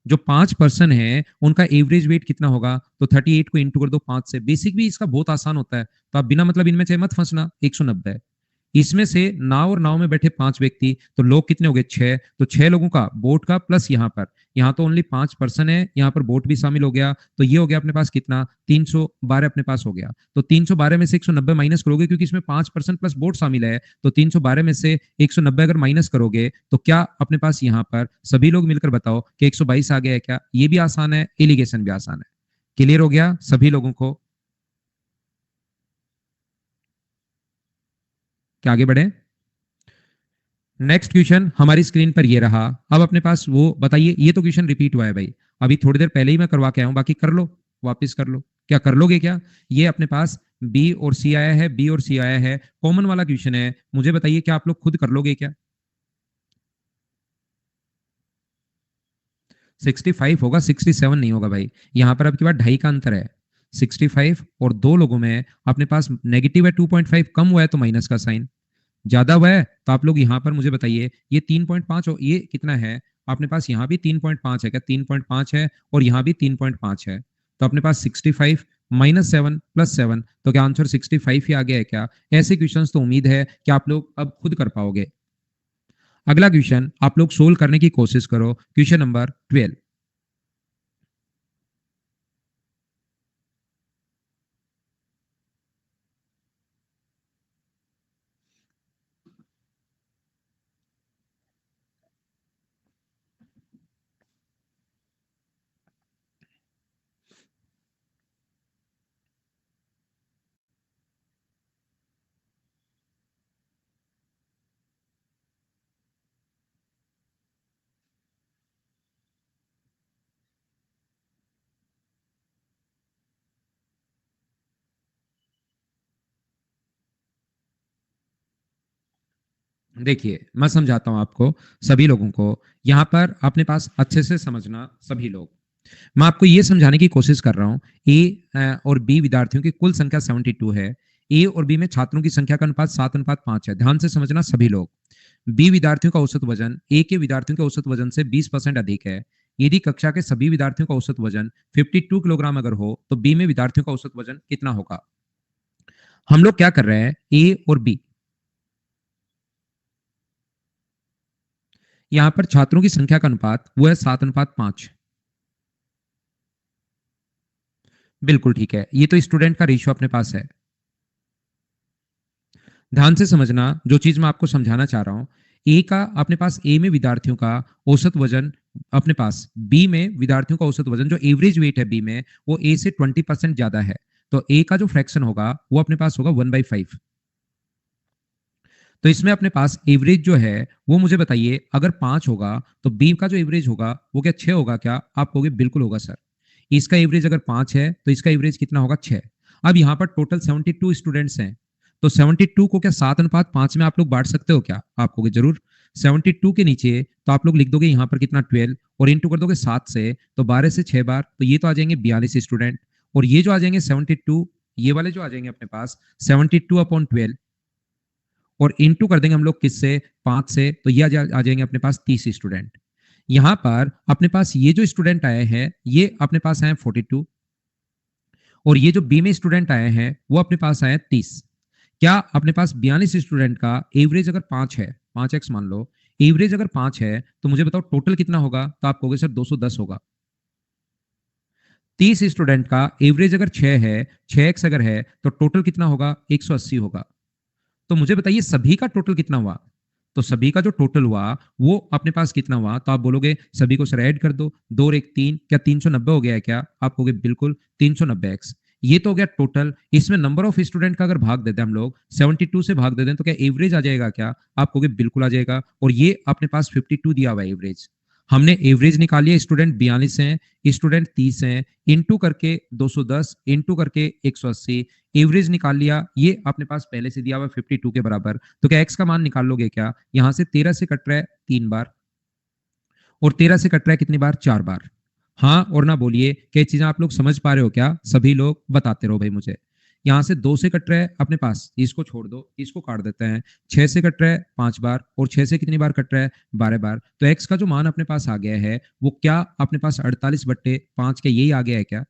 B: जो 5% है उनका एवरेज वेट कितना होगा? तो 38 को इंटू कर दो 5 से। बेसिक भी इसका बहुत आसान होता है, तो आप बिना मतलब इनमें चाहे मत फंसना। 190। इसमें से नाव और नाव में बैठे 5 व्यक्ति, तो लोग कितने हो गए? 6। तो 6 लोगों का बोट का प्लस यहाँ तो ओनली 5% है, यहाँ पर बोट भी शामिल हो गया, तो ये हो गया अपने पास कितना? 312 अपने पास हो गया। तो 312 में से 190 माइनस करोगे, क्योंकि इसमें 5% प्लस बोट शामिल है, तो 312 में से 190 अगर माइनस करोगे तो क्या अपने पास यहाँ पर सभी लोग मिलकर बताओ कि 122 आ गया है क्या? ये भी आसान है, एलिगेशन भी आसान है। क्लियर हो गया सभी लोगों को? क्या आगे बढ़े? नेक्स्ट क्वेश्चन हमारी स्क्रीन पर ये रहा। अब अपने पास वो बताइए, ये तो क्वेश्चन रिपीट हुआ है भाई, अभी थोड़ी देर पहले ही मैं करवा के आया हूं, बाकी कर लो, वापस कर लो। क्या कर लोगे क्या? ये अपने पास बी और सी आया है, बी और सी आया है, कॉमन वाला क्वेश्चन है। मुझे बताइए क्या आप लोग खुद कर लोगे क्या? 65 होगा, 67 नहीं होगा भाई। यहां पर आपके पास 2.5 का अंतर है। 65 और 2 लोगों में अपने पास नेगेटिव है 2.5, कम हुआ है तो माइनस का साइन, ज्यादा हुआ है तो आप लोग यहां पर मुझे बताइए, ये 3.5 ये कितना है? अपने पास यहाँ भी 3.5 है क्या? 3.5 है और यहाँ भी 3.5 है, तो अपने पास 65 माइनस 7 प्लस 7, तो क्या आंसर 65 ही आ गया है क्या? ऐसे क्वेश्चंस तो उम्मीद है कि आप लोग अब खुद कर पाओगे। अगला क्वेश्चन आप लोग सोल्व करने की कोशिश करो, क्वेश्चन नंबर 12। देखिए, मैं समझाता हूं आपको, सभी लोगों को। यहां पर अपने पास अच्छे से समझना सभी लोग। मैं आपको ये समझाने की कोशिश कर रहा हूं, ए और बी विद्यार्थियों की कुल संख्या 72 है। ए और बी में छात्रों की संख्या का अनुपात 7:5 है। ध्यान से समझना सभी लोग। बी विद्यार्थियों का औसत वजन ए के विद्यार्थियों के औसत वजन से 20% अधिक है। यदि कक्षा के सभी विद्यार्थियों का औसत वजन 52 किलोग्राम अगर हो, तो बी में विद्यार्थियों का औसत वजन कितना होगा? हम लोग क्या कर रहे हैं, ए और बी, यहां पर छात्रों की संख्या का अनुपात वो है 7:5। बिल्कुल ठीक है, ये तो स्टूडेंट का रेशियो अपने पास है। ध्यान से समझना जो चीज मैं आपको समझाना चाह रहा हूं। ए का अपने पास, ए में विद्यार्थियों का औसत वजन अपने पास, बी में विद्यार्थियों का औसत वजन जो एवरेज वेट है बी में, वो ए से 20% ज्यादा है। तो ए का जो फ्रैक्शन होगा वो अपने पास होगा 1/5। तो इसमें अपने पास एवरेज जो है वो मुझे बताइए, अगर 5 होगा तो बी का जो एवरेज होगा वो क्या 6 होगा क्या? आप कहोगे बिल्कुल होगा सर। इसका एवरेज अगर 5 है तो इसका एवरेज कितना होगा? 6। अब यहाँ पर टोटल 72 स्टूडेंट्स हैं, तो 72 को क्या 7:5 में आप लोग बांट सकते हो क्या? आप कहोगे जरूर। 72 के नीचे तो आप लोग लिख दोगे यहाँ पर कितना 12, और इंटू कर दोगे 7 से, तो 12 से 6 बार, तो ये तो आ जाएंगे 42 स्टूडेंट। और ये जो आ जाएंगे 72, ये वाले जो आ जाएंगे अपने पास 72/12, और इंटू कर देंगे हम लोग किससे? 5 से, तो ये आ जाएंगे अपने पास 30 स्टूडेंट। यहां पर अपने पास ये जो स्टूडेंट आए हैं ये अपने पास आए 42, और ये जो बी में स्टूडेंट आए हैं वो अपने पास आए 30। क्या अपने पास 42 स्टूडेंट का एवरेज अगर 5 है, 5x मान लो, एवरेज अगर 5 है, तो मुझे बताओ टोटल कितना होगा? तो आप कहोगे सर 210 होगा। 30 स्टूडेंट का एवरेज अगर 6 है, 6x अगर है, तो टोटल कितना होगा? 180 होगा। तो मुझे बताइए सभी का टोटल कितना हुआ? तो सभी का जो टोटल हुआ वो अपने पास कितना हुआ? तो आप बोलोगे सभी को सर ऐड कर दो, 2 और 1 3, क्या 390 हो गया है क्या? आप कहोगे बिल्कुल 390x। ये तो हो गया टोटल। इसमें नंबर ऑफ स्टूडेंट का अगर भाग देते हैं हम लोग, 72 से भाग देते हैं, तो क्या एवरेज आ जाएगा क्या? आप कहोगे बिल्कुल आ जाएगा। और ये अपने पास 52 दिया हुआ है एवरेज। हमने एवरेज निकाल लिया, स्टूडेंट 42 हैं, स्टूडेंट 30 हैं, इंटू करके 210, इंटू करके 180, एवरेज निकाल लिया। ये अपने पास पहले से दिया हुआ 52 के बराबर। तो क्या x का मान निकाल लोगे क्या? यहां से 13 से कट रहा है 3 बार, और 13 से कट रहा है कितनी बार? 4 बार। हाँ और ना बोलिए, क्या चीजें आप लोग समझ पा रहे हो क्या? सभी लोग बताते रहो भाई मुझे। यहां से 2 से कट रहा है अपने पास, इसको छोड़ दो, इसको काट देते हैं। 6 से कट रहा है 5 बार, और 6 से कितनी बार कट रहा है? 12 बार। तो x का जो मान अपने पास आ गया है वो क्या अपने पास 48/5 के यही आ गया है क्या?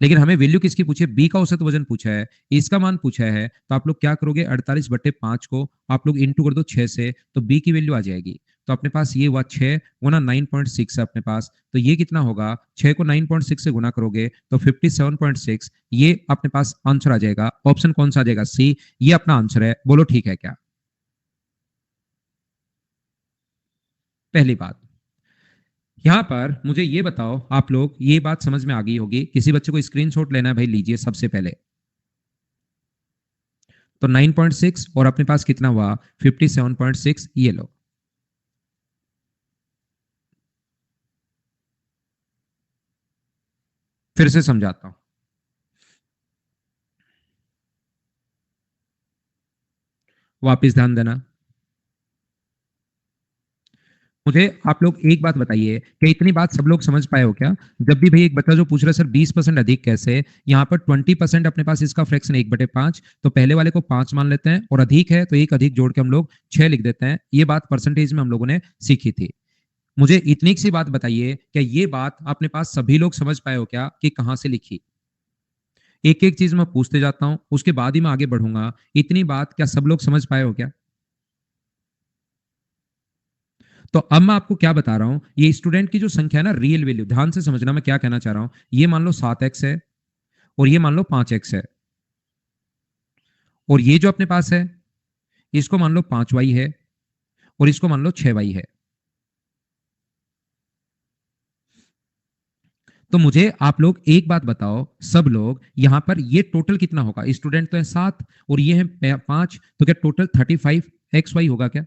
B: लेकिन हमें वैल्यू किसकी पूछी है? बी का औसत वजन पूछा है, इसका मान पूछा है। तो आप लोग क्या करोगे? 48/5 को आप लोग इंटू कर दो 6 से, तो बी की वैल्यू आ जाएगी। तो अपने पास ये हुआ 6 गुना 9.6 है अपने पास, तो ये कितना होगा? 6 को 9.6 से गुना करोगे तो 57.6, ये अपने पास आंसर आ जाएगा। ऑप्शन कौन सा आ जाएगा? सी, ये अपना आंसर है। बोलो ठीक है क्या? पहली बात। यहाँ पर मुझे ये बताओ, आप लोग ये बात समझ में आ गई होगी। किसी बच्चे को स्क्रीनशॉट लेना है भाई, लीजिए सबसे पहले। तो 9.6 और अपने पास कितना हुआ? 57.6, ये लो। फिर से समझाता हूं, वापिस ध्यान देना। मुझे आप लोग एक बात बताइए, क्या इतनी बात सब लोग समझ पाए हो क्या? जब भी भाई एक बच्चा जो पूछ रहा है सर 20% अधिक कैसे, यहाँ पर 20% अपने पास इसका फ्रैक्शन 1/5, तो पहले वाले को 5 मान लेते हैं, और अधिक है तो एक अधिक जोड़ के हम लोग 6 लिख देते हैं। ये बात परसेंटेज में हम लोगों ने सीखी थी। मुझे इतनी सी बात बताइए, क्या ये बात अपने पास सभी लोग समझ पाए हो क्या कि कहां से लिखी? एक एक चीज मैं पूछते जाता हूं, उसके बाद ही मैं आगे बढ़ूंगा। इतनी बात क्या सब लोग समझ पाए हो क्या? तो अब मैं आपको क्या बता रहा हूं, ये स्टूडेंट की जो संख्या है ना, रियल वैल्यू, ध्यान से समझना मैं क्या कहना चाह रहा हूं। ये मान लो 7x है और ये मान लो 5x है, और ये जो अपने पास है इसको मान लो 5y है और इसको मान लो 6y है। तो मुझे आप लोग एक बात बताओ, सब लोग यहां पर ये टोटल कितना होगा? स्टूडेंट तो है 7 और ये है 5, तो क्या टोटल 35xy होगा क्या?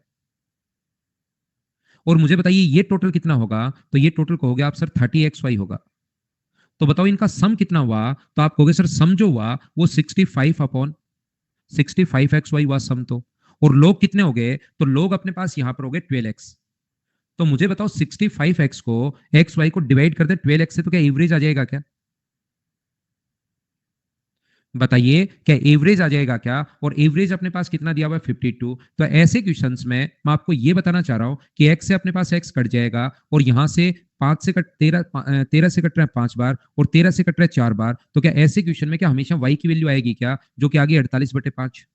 B: और मुझे बताइए ये टोटल कितना होगा? तो ये टोटल कहोगे आप सर 30xy होगा। तो बताओ इनका सम कितना हुआ? तो आप कहोगे सर सम जो हुआ वो 65 अपॉन 65xy हुआ सम तो। और लोग कितने हो गए? तो लोग अपने पास यहां पर हो गए 12x। तो मुझे बताओ 65x को xy को डिवाइड करते 12x से, तो क्या एवरेज आ जाएगा क्या? बताइए क्या एवरेज आ जाएगा क्या? और एवरेज अपने पास कितना दिया हुआ है 52। तो ऐसे क्वेश्चंस में मैं आपको ये बताना चाह रहा हूं कि x से अपने पास x कट जाएगा और यहां से 5 से कट 13 से कट रहा है 5 बार और 13 से कट रहा है 4 बार। तो क्या ऐसे क्वेश्चन में क्या हमेशा y की वैल्यू आएगी क्या, जो कि आगे 48/5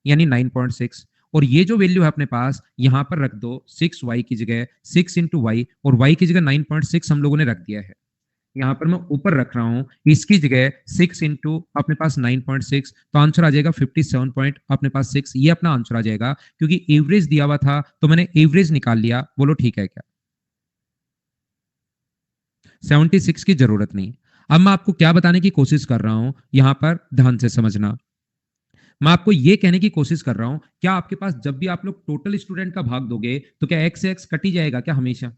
B: यानी 9.6? और ये जो वैल्यू है अपने पास यहां पर रख दो 6y की जगह 6 इंटू वाई, और y की जगह 9.6 हम लोगों ने रख दिया है। यहाँ पर मैं ऊपर रख रहा हूं इसकी जगह 6 इंटू अपने पास 9.6, तो आंसर आ जाएगा 57 पॉइंट अपने पास 6। ये अपना आंसर आ जाएगा, क्योंकि एवरेज दिया हुआ था तो मैंने एवरेज निकाल लिया। बोलो ठीक है क्या? 76 की जरूरत नहीं। अब मैं आपको क्या बताने की कोशिश कर रहा हूं, यहां पर ध्यान से समझना। मैं आपको यह कहने की कोशिश कर रहा हूं, क्या आपके पास जब भी आप लोग टोटल स्टूडेंट का भाग दोगे तो क्या एक्स से एक्स कट ही जाएगा क्या हमेशा?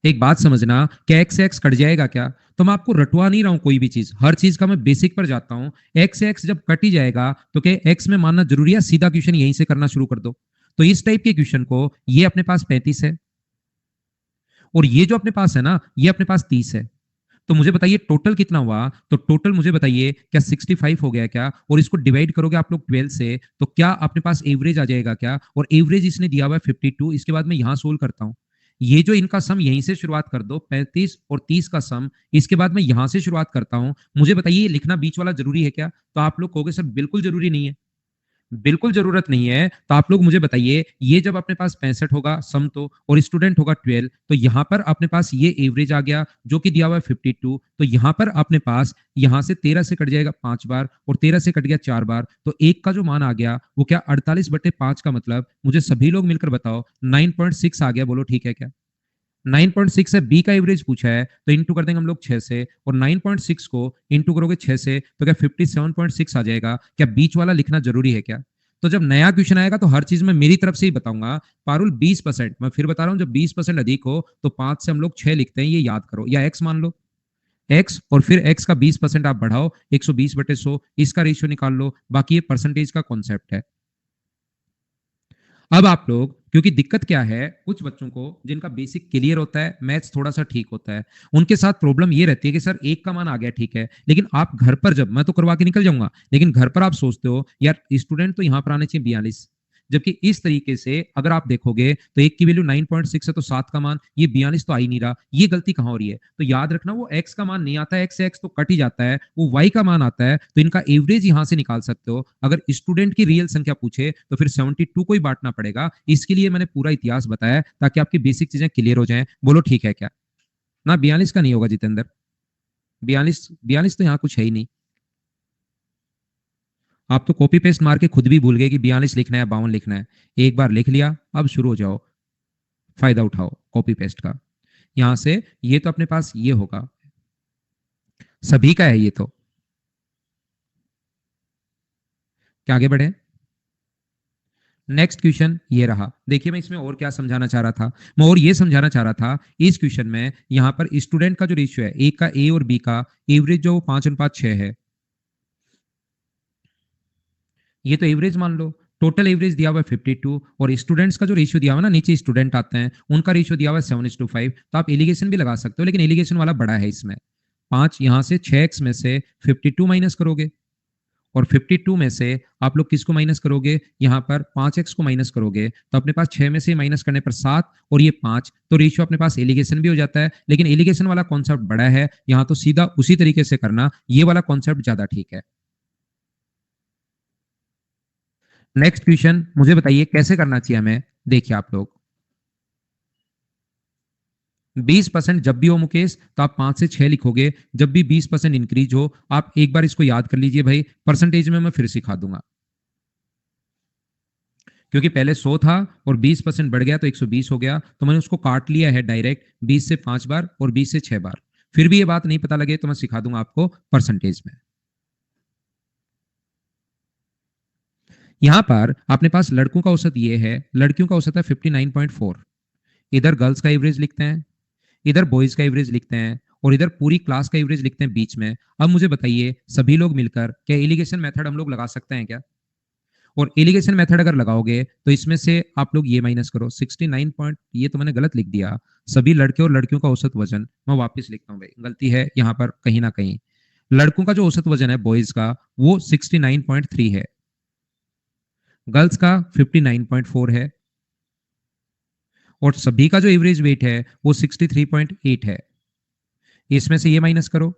B: एक बात समझना, क्या एक्स से एक्स कट जाएगा क्या? तो मैं आपको रटवा नहीं रहा हूं कोई भी चीज, हर चीज का मैं बेसिक पर जाता हूं। एक्स से एक्स जब कट ही जाएगा तो क्या एक्स में मानना जरूरी है? सीधा क्वेश्चन यहीं से करना शुरू कर दो। तो इस टाइप के क्वेश्चन को, ये अपने पास 35 है और ये जो अपने पास है ना, ये अपने पास 30 है। तो मुझे बताइए टोटल कितना हुआ? तो टोटल मुझे बताइए क्या 65 हो गया क्या? और इसको डिवाइड करोगे आप लोग 12 से, तो क्या अपने पास एवरेज आ जाएगा क्या? और एवरेज इसने दिया हुआ है 52। इसके बाद मैं यहां सोल्व करता हूं। ये जो इनका सम यहीं से शुरुआत कर दो, 35 और 30 का सम। इसके बाद मैं यहां से शुरुआत करता हूं। मुझे बताइए ये लिखना बीच वाला जरूरी है क्या? तो आप लोग कहोगे सर बिल्कुल जरूरी नहीं है। बिल्कुल जरूरत नहीं है, तो आप लोग मुझे बताइए ये जब अपने पास 65 होगा सम तो, और स्टूडेंट होगा 12, तो यहां पर अपने पास ये एवरेज आ गया जो कि दिया हुआ है 52। तो यहां पर अपने पास यहां से 13 से कट जाएगा 5 बार और 13 से कट गया 4 बार, तो एक का जो मान आ गया वो क्या 48/5 का मतलब, मुझे सभी लोग मिलकर बताओ 9.6 आ गया। बोलो ठीक है क्या? 9.6 है, बी का एवरेज पूछा है तो इंटू कर देंगे हम लोग 6 से, और 9.6 को इंटू करोगे 6 से तो क्या 57.6 आ जाएगा। क्या बीच वाला लिखना जरूरी है क्या? तो जब नया क्वेश्चन आएगा तो हर चीज मैं मेरी तरफ से ही बताऊंगा। पारुल 20%, मैं फिर बता रहा हूं, जब 20% अधिक हो तो 5 से हम लोग 6 लिखते हैं, ये याद करो। या एक्स मान लो, एक्स और फिर एक्स का 20% आप बढ़ाओ, 120/100, इसका रेशियो निकाल लो। बाकी ये परसेंटेज का कॉन्सेप्ट है। अब आप लोग, क्योंकि दिक्कत क्या है, कुछ बच्चों को जिनका बेसिक क्लियर होता है, मैथ्स थोड़ा सा ठीक होता है, उनके साथ प्रॉब्लम ये रहती है कि सर एक का मान आ गया ठीक है, लेकिन आप घर पर, जब मैं तो करवा के निकल जाऊंगा, लेकिन घर पर आप सोचते हो यार स्टूडेंट तो यहां पर आने चाहिए 42। जबकि इस तरीके से अगर आप देखोगे तो एक की वैल्यू 9.6 है तो 7 का मान, ये 42 तो आ ही नहीं रहा। ये गलती कहां हो रही है? तो याद रखना, वो एक्स का मान नहीं आता है, एक्स से एक्स तो कट ही जाता है, वो वाई का मान आता है। तो इनका एवरेज यहां से निकाल सकते हो। अगर स्टूडेंट की रियल संख्या पूछे तो फिर 72 को ही बांटना पड़ेगा। इसके लिए मैंने पूरा इतिहास बताया ताकि आपकी बेसिक चीजें क्लियर हो जाएं। बोलो ठीक है क्या? ना 42 का नहीं होगा जितेंद्र, 42 42 तो यहाँ कुछ है ही नहीं। आप तो कॉपी पेस्ट मार के खुद भी भूल गए कि 42 लिखना है 52 लिखना है। एक बार लिख लिया, अब शुरू हो जाओ, फायदा उठाओ कॉपी पेस्ट का। यहां से ये तो अपने पास ये होगा, सभी का है ये तो। क्या आगे बढ़े? नेक्स्ट क्वेश्चन ये रहा। देखिए मैं इसमें और क्या समझाना चाह रहा था, मैं और ये समझाना चाह रहा था इस क्वेश्चन में, यहां पर स्टूडेंट का जो रेशियो है, एक का ए और बी का एवरेज जो 5:6 है, ये तो एवरेज मान लो। टोटल एवरेज दिया हुआ है 52, और स्टूडेंट्स का जो रेशियो दिया हुआ है ना, नीचे स्टूडेंट आते हैं, उनका रेशियो दिया हुआ है 7:5। तो आप एलिगेशन भी लगा सकते हो, लेकिन एलिगेशन वाला बड़ा है इसमें। 5 यहां से 6x में से 52 माइनस करोगे, और 52 में से आप लोग किसको माइनस करोगे, यहाँ पर 5x को माइनस करोगे तो अपने पास 6 में से माइनस करने पर 7 और ये 5, तो रेशियो अपने पास एलिगेशन भी हो जाता है। लेकिन एलिगेशन वाला कॉन्सेप्ट बड़ा है, यहाँ तो सीधा उसी तरीके से करना, ये वाला कॉन्सेप्ट ज्यादा ठीक है। नेक्स्ट क्वेश्चन, मुझे बताइए कैसे करना चाहिए हमें। देखिए आप लोग 20% जब भी हो मुकेश तो आप 5 से 6 लिखोगे, जब भी 20% इंक्रीज हो आप एक बार इसको याद कर लीजिए भाई, परसेंटेज में मैं फिर सिखा दूंगा, क्योंकि पहले 100 था और 20% बढ़ गया तो 120 हो गया, तो मैंने उसको काट लिया है डायरेक्ट 20 से 5 बार और 20 से 6 बार। फिर भी ये बात नहीं पता लगे तो मैं सिखा दूंगा आपको परसेंटेज में। यहां पर अपने पास लड़कों का औसत ये है, लड़कियों का औसत है 59.4। इधर गर्ल्स का एवरेज लिखते हैं, इधर बॉयज का एवरेज लिखते हैं और इधर पूरी क्लास का एवरेज लिखते हैं बीच में। अब मुझे बताइए सभी लोग मिलकर क्या एलिगेशन मेथड हम लोग लगा सकते हैं क्या? और एलिगेशन मेथड अगर लगाओगे तो इसमें से आप लोग ये माइनस करो 69 पॉइंट, ये तो मैंने गलत लिख दिया, सभी लड़के और लड़कियों का औसत वजन, मैं वापस लिखता हूँ भाई, गलती है यहाँ पर कहीं ना कहीं। लड़कों का जो औसत वजन है बॉयज का वो 69.3 है, गर्ल्स का 59.4 है और सभी का जो एवरेज वेट है वो 63.8 है। इसमें से ये माइनस करो,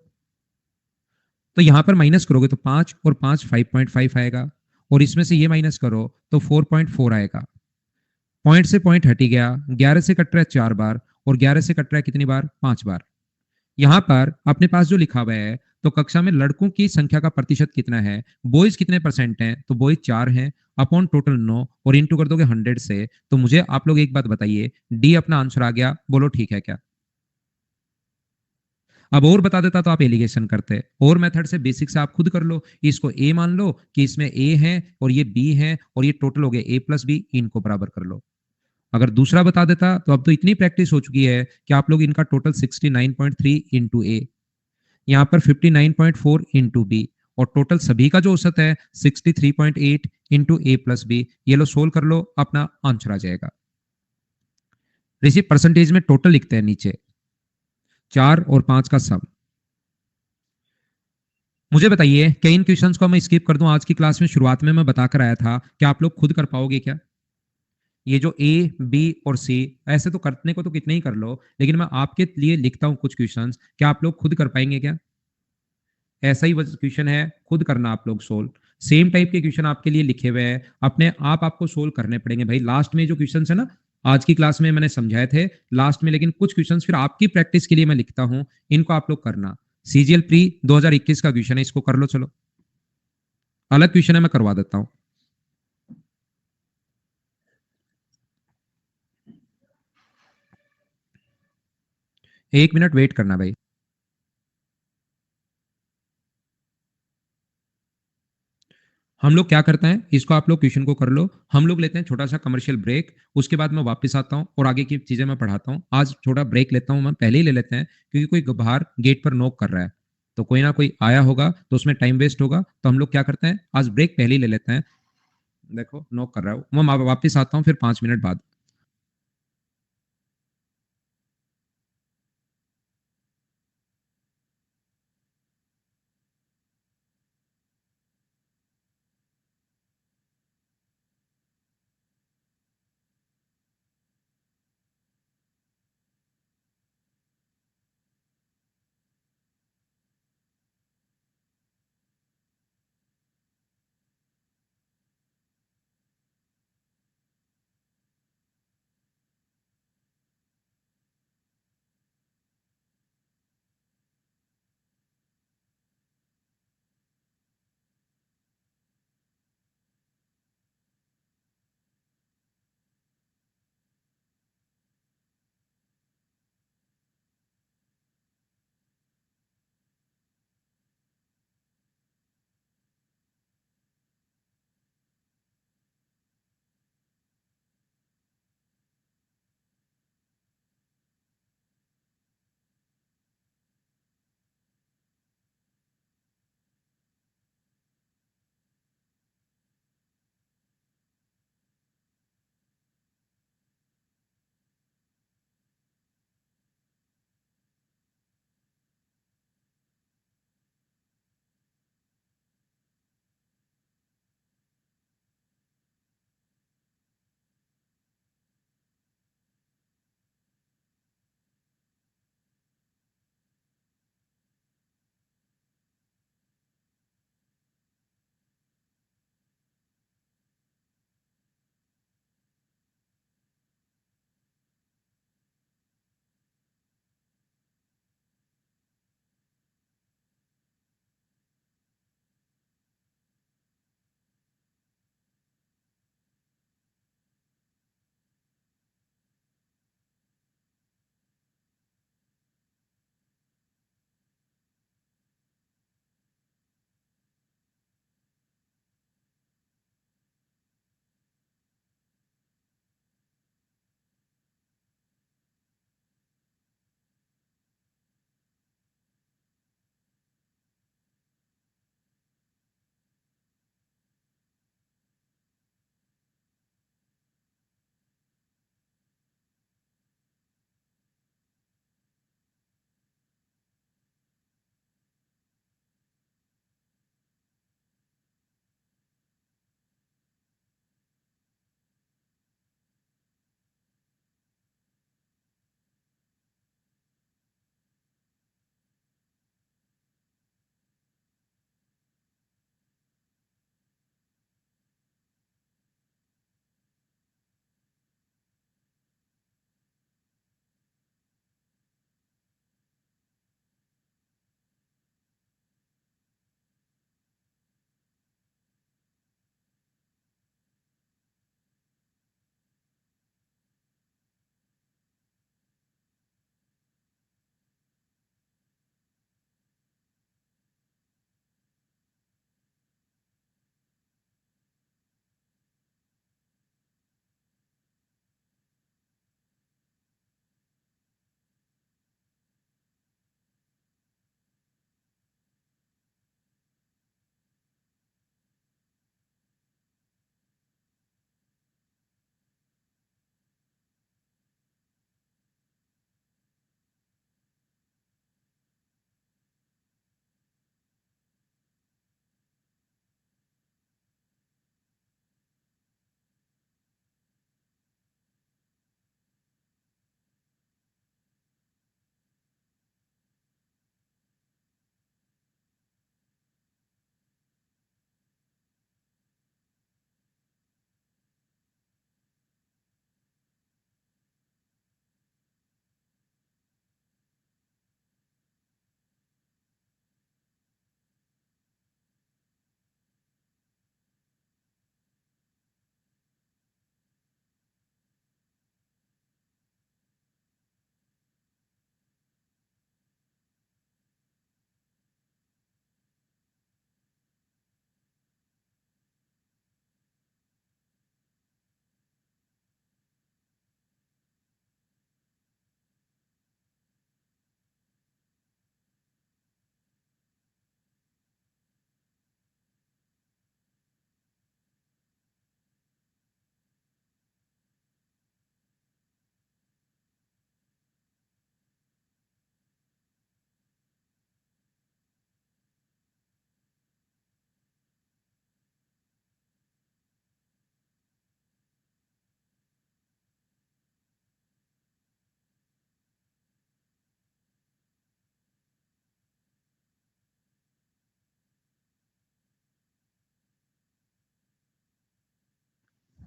B: तो यहां पर माइनस करोगे तो 5 और 5 5.5 आएगा और इसमें से ये माइनस करो तो 4.4 आएगा। पॉइंट से पॉइंट हट ही गया, 11 से कट रहा है 4 बार और 11 से कट रहा है कितनी बार, 5 बार। यहां पर अपने पास जो लिखा हुआ है तो कक्षा में लड़कों की संख्या का प्रतिशत कितना है, बॉयज कितने परसेंट हैं, तो बॉयज 4 हैं अपॉन टोटल 9 और इंटू कर दोगे 100 से, तो मुझे आप लोग एक बात बताइए, डी अपना आंसर आ गया, बोलो ठीक है क्या? अब और बता देता तो आप एलिगेशन करते, और मेथड से बेसिक से आप खुद कर लो, इसको ए मान लो कि इसमें ए है और ये बी है और ये टोटल हो गया ए प्लस बी, इनको बराबर कर लो। अगर दूसरा बता देता तो अब तो इतनी प्रैक्टिस हो चुकी है कि आप लोग इनका टोटल 69.3 इंटू ए, यहाँ पर 59.4 इंटू बी और टोटल सभी का जो औसत है 63.8 इंटू ए प्लस बी, ये लो सोल्व कर लो, अपना आंसर आ जाएगा। इसी परसेंटेज में टोटल लिखते हैं नीचे, 4 और 5 का सम। मुझे बताइए क्या इन क्वेश्चंस को मैं स्किप कर दूं? आज की क्लास में शुरुआत में मैं बताकर आया था कि आप लोग खुद कर पाओगे क्या? ये जो ए बी और सी, ऐसे तो करने को तो कितने ही कर लो, लेकिन मैं आपके लिए लिखता हूं कुछ क्वेश्चंस, क्या आप लोग खुद कर पाएंगे क्या? ऐसा ही क्वेश्चन है, खुद करना आप लोग सोल्व। सेम टाइप के क्वेश्चन आपके लिए लिखे हुए हैं, अपने आप आपको सोल्व करने पड़ेंगे भाई। लास्ट में जो क्वेश्चन है ना, आज की क्लास में मैंने समझाए थे लास्ट में, लेकिन कुछ क्वेश्चन फिर आपकी प्रैक्टिस के लिए मैं लिखता हूं, इनको आप लोग करना। सीजीएल प्री 2021 का क्वेश्चन है, इसको कर लो चलो, अलग क्वेश्चन है मैं करवा देता हूं। 1 मिनट वेट करना भाई। हम लोग क्या करते हैं, इसको आप लोग क्वेश्चन को कर लो, हम लोग लेते हैं छोटा सा कमर्शियल ब्रेक, उसके बाद मैं वापस आता हूं और आगे की चीजें मैं पढ़ाता हूं। आज छोटा ब्रेक लेता हूं, मैं पहले ही ले लेते हैं क्योंकि कोई बाहर गेट पर नॉक कर रहा है, तो कोई ना कोई आया होगा तो उसमें टाइम वेस्ट होगा, तो हम लोग क्या करते हैं आज ब्रेक पहले ही ले लेते हैं। देखो नॉक कर रहा है, मैं वापस आता हूँ फिर 5 मिनट बाद।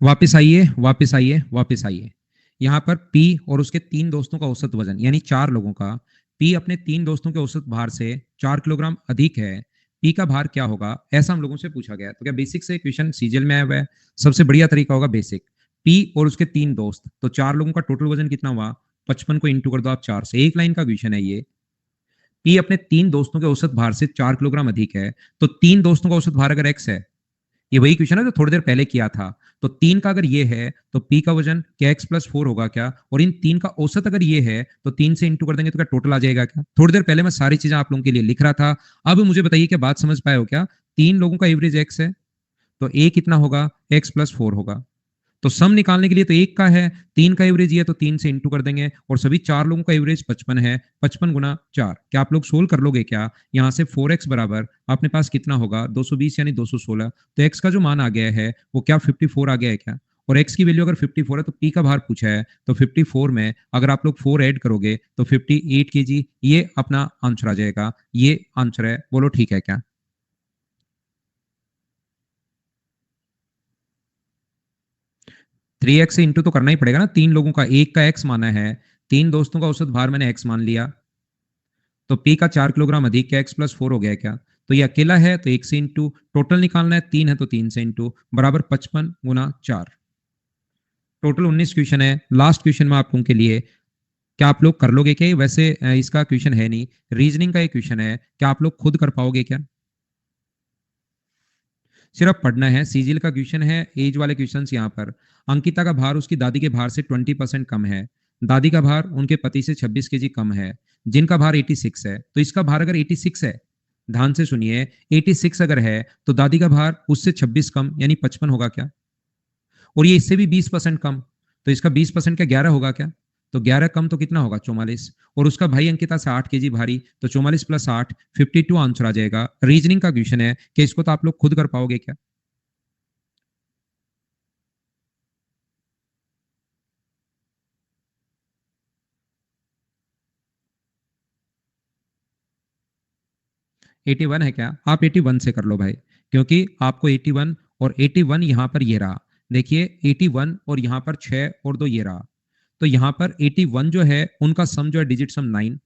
B: वापस आइए, वापस आइए, वापस आइए। यहाँ पर P और उसके 3 दोस्तों का औसत वजन यानी 4 लोगों का, P अपने 3 दोस्तों के औसत भार से 4 किलोग्राम अधिक है। P का भार क्या होगा? ऐसा हम लोगों से पूछा गया है। तो क्या बेसिक से क्वेश्चन सीजीएल में आया हुआ है? सबसे बढ़िया तरीका होगा बेसिक। P और उसके 3 दोस्त, तो 4 लोगों का टोटल वजन कितना हुआ? 55 को इंटू कर दो आप 4 से। एक लाइन का क्वेश्चन है ये। P अपने 3 दोस्तों के औसत भार से 4 किलोग्राम अधिक है, तो 3 दोस्तों का औसत भार अगर x है, ये वही क्वेश्चन है जो थोड़ी देर पहले किया था, तो 3 का अगर ये है तो P का वजन क्या x प्लस 4 होगा क्या? और इन 3 का औसत अगर ये है तो 3 से इंटू कर देंगे तो क्या टोटल आ जाएगा क्या? थोड़ी देर पहले मैं सारी चीजें आप लोगों के लिए लिख रहा था। अब मुझे बताइए क्या बात समझ पाए हो क्या? 3 लोगों का एवरेज x है, तो a कितना होगा? x प्लस 4 होगा। तो सम निकालने के लिए तो एक का है, 3 का एवरेज ये है तो 3 से इंटू कर देंगे, और सभी 4 लोगों का एवरेज 55 है, 55 गुना 4। क्या आप लोग सोल्व कर लोगे क्या? यहाँ से 4x बराबर अपने पास कितना होगा? 220 यानी 216। तो x का जो मान आ गया है वो क्या 54 आ गया है क्या? और x की वैल्यू अगर 54 है तो p का भार पूछा है, तो 54 में अगर आप लोग 4 ऐड करोगे तो 58 केजी, ये अपना आंसर आ जाएगा। ये आंसर है, बोलो ठीक है क्या? 3x से इंटू तो करना ही पड़ेगा ना, 3 लोगों का, एक का x माना है, 3 दोस्तों का औसत भार मैंने x मान लिया, तो p का 4 किलोग्राम अधिक क्या x प्लस 4 हो गया क्या? तो ये अकेला है तो 1 से इंटू, टोटल निकालना है, 3 है तो 3 से इंटू, बराबर 55 गुना 4। टोटल 19 क्वेश्चन है। लास्ट क्वेश्चन में आप लोगों के लिए, क्या आप लोग कर लोगे क्या? वैसे इसका क्वेश्चन है नहीं, रीजनिंग का एक क्वेश्चन है, क्या आप लोग खुद कर पाओगे क्या? सिर्फ पढ़ना है। सीजीएल का क्वेश्चन है, एज वाले क्वेश्चंस यहाँ पर। अंकिता का भार उसकी दादी के भार से 20% कम है। दादी का भार उनके पति से 26 केजी कम है, जिनका भार 86 है। तो इसका भार अगर 86 है, ध्यान से सुनिए, 86 अगर है तो दादी का भार उससे 26 कम यानी 55 होगा क्या? और ये इससे भी 20% कम, तो इसका 20% का 11 होगा क्या? तो 11 कम तो कितना होगा? 44। और उसका भाई अंकिता से 8 केजी भारी, तो 44 प्लस 8 52 आंसर आ जाएगा। रीजनिंग का क्वेश्चन है कि इसको तो आप लोग खुद कर पाओगे क्या? 81 है क्या? आप 81 से कर लो भाई, क्योंकि आपको 81 और 81 यहाँ पर ये रहा। देखिए 81 और यहाँ पर 6 और 2 ये रहा, तो यहाँ पर 81 जो है उनका सम जो है डिजिट सम 9।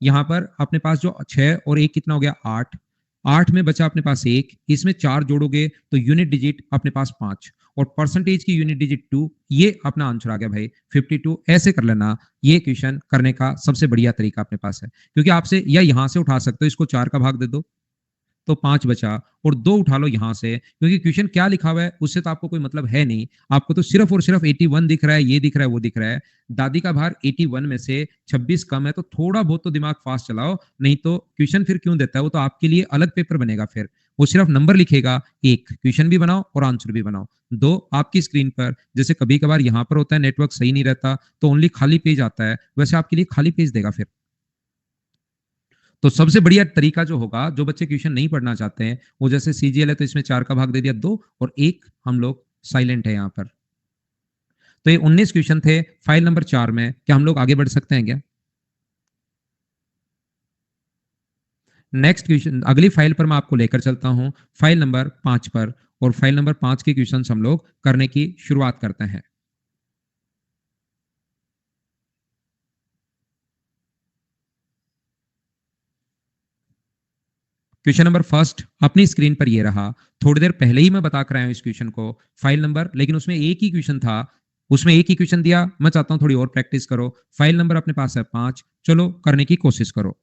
B: यहाँ पर अपने पास जो 6 और 1 कितना हो गया? 8। 8 में बचा अपने पास 1, इसमें 4 जोड़ोगे तो यूनिट डिजिट अपने पास 5, और परसेंटेज की यूनिट डिजिट 2। ये अपना आंसर आ गया भाई 52। ऐसे कर लेना, ये क्वेश्चन करने का सबसे बढ़िया तरीका अपने पास है, क्योंकि आपसे या यहाँ से उठा सकते हो, इसको 4 का भाग दे दो तो 5 बचा, और 2 उठा लो यहाँ से, क्योंकि क्वेश्चन क्या लिखा हुआ है उससे तो आपको कोई मतलब है नहीं। आपको तो सिर्फ और सिर्फ 81 दिख रहा है, ये दिख रहा है, वो दिख रहा है। दादी का भार 81 में से 26 कम है, तो थोड़ा बहुत तो दिमाग फास्ट चलाओ, नहीं तो क्वेश्चन फिर क्यों देता है? वो तो आपके लिए अलग पेपर बनेगा, फिर वो सिर्फ नंबर लिखेगा। एक क्वेश्चन भी बनाओ और आंसर भी बनाओ। दो, आपकी स्क्रीन पर जैसे कभी कभार यहाँ पर होता है नेटवर्क सही नहीं रहता तो ओनली खाली पेज आता है, वैसे आपके लिए खाली पेज देगा फिर। तो सबसे बढ़िया तरीका जो होगा, जो बच्चे ट्यूशन नहीं पढ़ना चाहते हैं, वो जैसे सीजीएल है तो इसमें 4 का भाग दे दिया 2, और 1 हम लोग साइलेंट है यहाँ पर। तो ये 19 क्वेश्चन थे फाइल नंबर 4 में। क्या हम लोग आगे बढ़ सकते हैं क्या? नेक्स्ट क्वेश्चन अगली फाइल पर मैं आपको लेकर चलता हूं, फाइल नंबर 5 पर, और फाइल नंबर 5 के क्वेश्चन हम लोग करने की शुरुआत करते हैं। क्वेश्चन नंबर फर्स्ट अपनी स्क्रीन पर ये रहा। थोड़ी देर पहले ही मैं बता कर आया हूं इस क्वेश्चन को, फाइल नंबर, लेकिन उसमें एक ही क्वेश्चन था, उसमें एक ही क्वेश्चन दिया। मैं चाहता हूं थोड़ी और प्रैक्टिस करो। फाइल नंबर अपने पास है 5, चलो करने की कोशिश करो।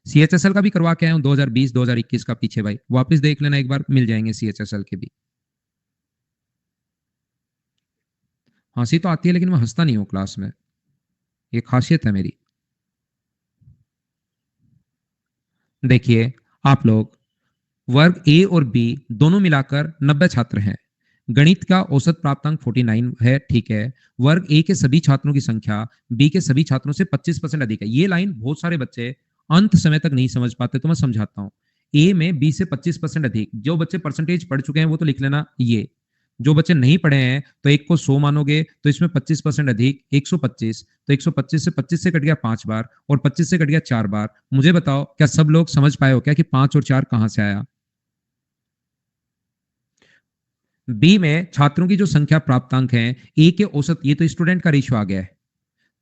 B: सीएचएसएल का भी करवा के आया हूं 2020 2021 का, पीछे भाई वापस देख लेना एक बार, मिल जाएंगे सीएचएसएल के भी। हंसी तो आती है लेकिन मैं हंसता नहीं हूं क्लास में, ये खासियत है मेरी। देखिए आप लोग, वर्ग ए और बी दोनों मिलाकर 90 छात्र हैं। गणित का औसत प्राप्तांक 49 है, ठीक है। वर्ग ए के सभी छात्रों की संख्या बी के सभी छात्रों से 25% अधिक है। ये लाइन बहुत सारे बच्चे अंत समय तक नहीं समझ पाते, तो मैं समझाता हूं। ए में बी से 25% अधिक, जो बच्चे परसेंटेज पढ़ चुके हैं वो तो लिख लेना ये। जो बच्चे नहीं पढ़े हैं तो एक को 100 मानोगे, तो इसमें 25% अधिक 125, तो 125 से 25 से कट गया 5 बार, और 25 से कट गया 4 बार। मुझे बताओ क्या सब लोग समझ पाए हो क्या कि 5 और 4 कहां से आया? बी में छात्रों की जो संख्या प्राप्तांक है, ए के औसत, ये तो स्टूडेंट का रेशियो आ गया है।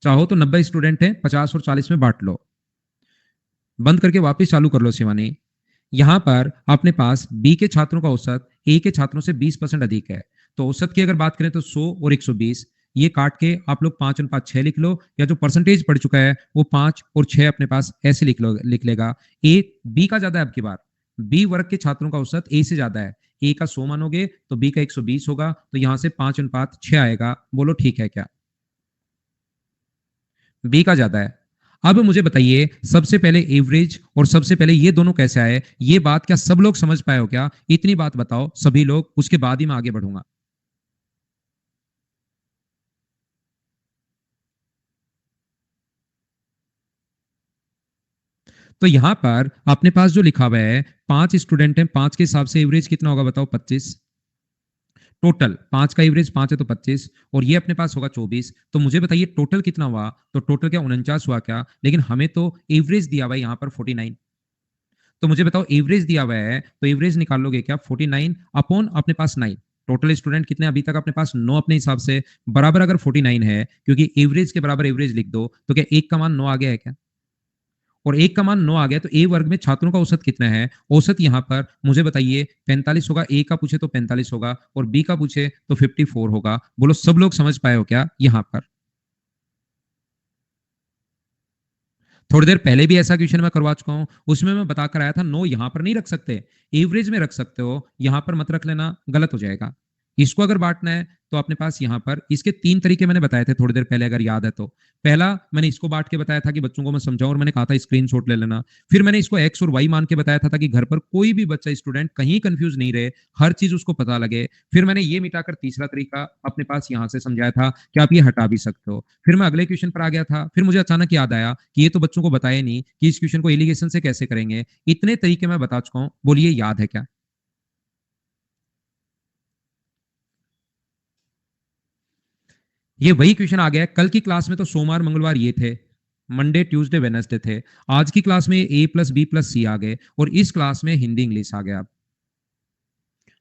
B: चाहो तो 90 स्टूडेंट हैं, 50 और 40 में बांट लो। बंद करके वापस चालू कर लो शिवानी। यहां पर अपने पास बी के छात्रों का औसत ए के छात्रों से 20% अधिक है। तो औसत की अगर बात करें तो 100 और 120, ये काट के आप लोग 5:6 लिख लो, या जो परसेंटेज पड़ चुका है वो 5 और 6 अपने पास ऐसे लिख लेगा। ए बी का ज्यादा है, अब की बार बी वर्ग के छात्रों का औसत ए से ज्यादा है। ए का 100 मानोगे तो बी का 120 होगा, तो यहां से 5:6 आएगा। बोलो ठीक है क्या? बी का ज्यादा है। अब मुझे बताइए, सबसे पहले एवरेज और सबसे पहले ये दोनों कैसे आए, ये बात क्या सब लोग समझ पाए हो क्या? इतनी बात बताओ सभी लोग, उसके बाद ही मैं आगे बढ़ूंगा। तो यहां पर अपने पास जो लिखा हुआ है, 5 स्टूडेंट हैं, 5 के हिसाब से एवरेज कितना होगा बताओ? 25। टोटल 5 का एवरेज 5 है तो 25, और ये अपने पास होगा 24। तो मुझे बताइए टोटल कितना हुआ? तो टोटल क्या 49 हुआ क्या? लेकिन हमें तो एवरेज दिया हुआ है यहाँ पर 49। तो मुझे बताओ एवरेज दिया हुआ है, तो एवरेज निकाल लोगे क्या? 49 अपॉन अपने पास 9। टोटल स्टूडेंट कितने अभी तक अपने पास? 9 अपने हिसाब से, बराबर अगर 49 है, क्योंकि एवरेज के बराबर एवरेज लिख दो, तो क्या एक का मान 9 आ गया है क्या? और एक का मान 9 आ गया, तो ए वर्ग में छात्रों का औसत कितना है? औसत यहां पर मुझे बताइए 45 होगा। ए का पूछे तो 45 होगा, और बी का पूछे तो 54 होगा। बोलो सब लोग समझ पाए हो क्या यहां पर? थोड़ी देर पहले भी ऐसा क्वेश्चन मैं करवा चुका हूं, उसमें मैं बताकर आया था 9 यहां पर नहीं रख सकते, एवरेज में रख सकते हो, यहां पर मत रख लेना, गलत हो जाएगा। इसको अगर बांटना है तो अपने पास यहां पर इसके 3 तरीके मैंने बताए थे थोड़ी देर पहले, अगर याद है तो। पहला, मैंने इसको बांट के बताया था कि बच्चों को मैं समझाऊं, और मैंने कहा था स्क्रीनशॉट ले लेना। फिर मैंने इसको एक्स और वाई मान के बताया था ताकि घर पर कोई भी बच्चा स्टूडेंट कहीं कंफ्यूज नहीं रहे, हर चीज उसको पता लगे। फिर मैंने ये मिटाकर तीसरा तरीका अपने पास यहां से समझाया था कि आप ये हटा भी सकते हो। फिर मैं अगले क्वेश्चन पर आ गया था, फिर मुझे अचानक याद आया कि ये तो बच्चों को बताया नहीं कि इस क्वेश्चन को एलिगेशन से कैसे करेंगे। इतने तरीके मैं बता चुका हूं, बोलिए याद है क्या? ये वही क्वेश्चन आ गया। कल की क्लास में तो सोमवार मंगलवार ये थे, मंडे ट्यूसडे वेनसडे थे। आज की क्लास में ए प्लस बी प्लस सी आ गए, और इस क्लास में हिंदी इंग्लिश आ गया।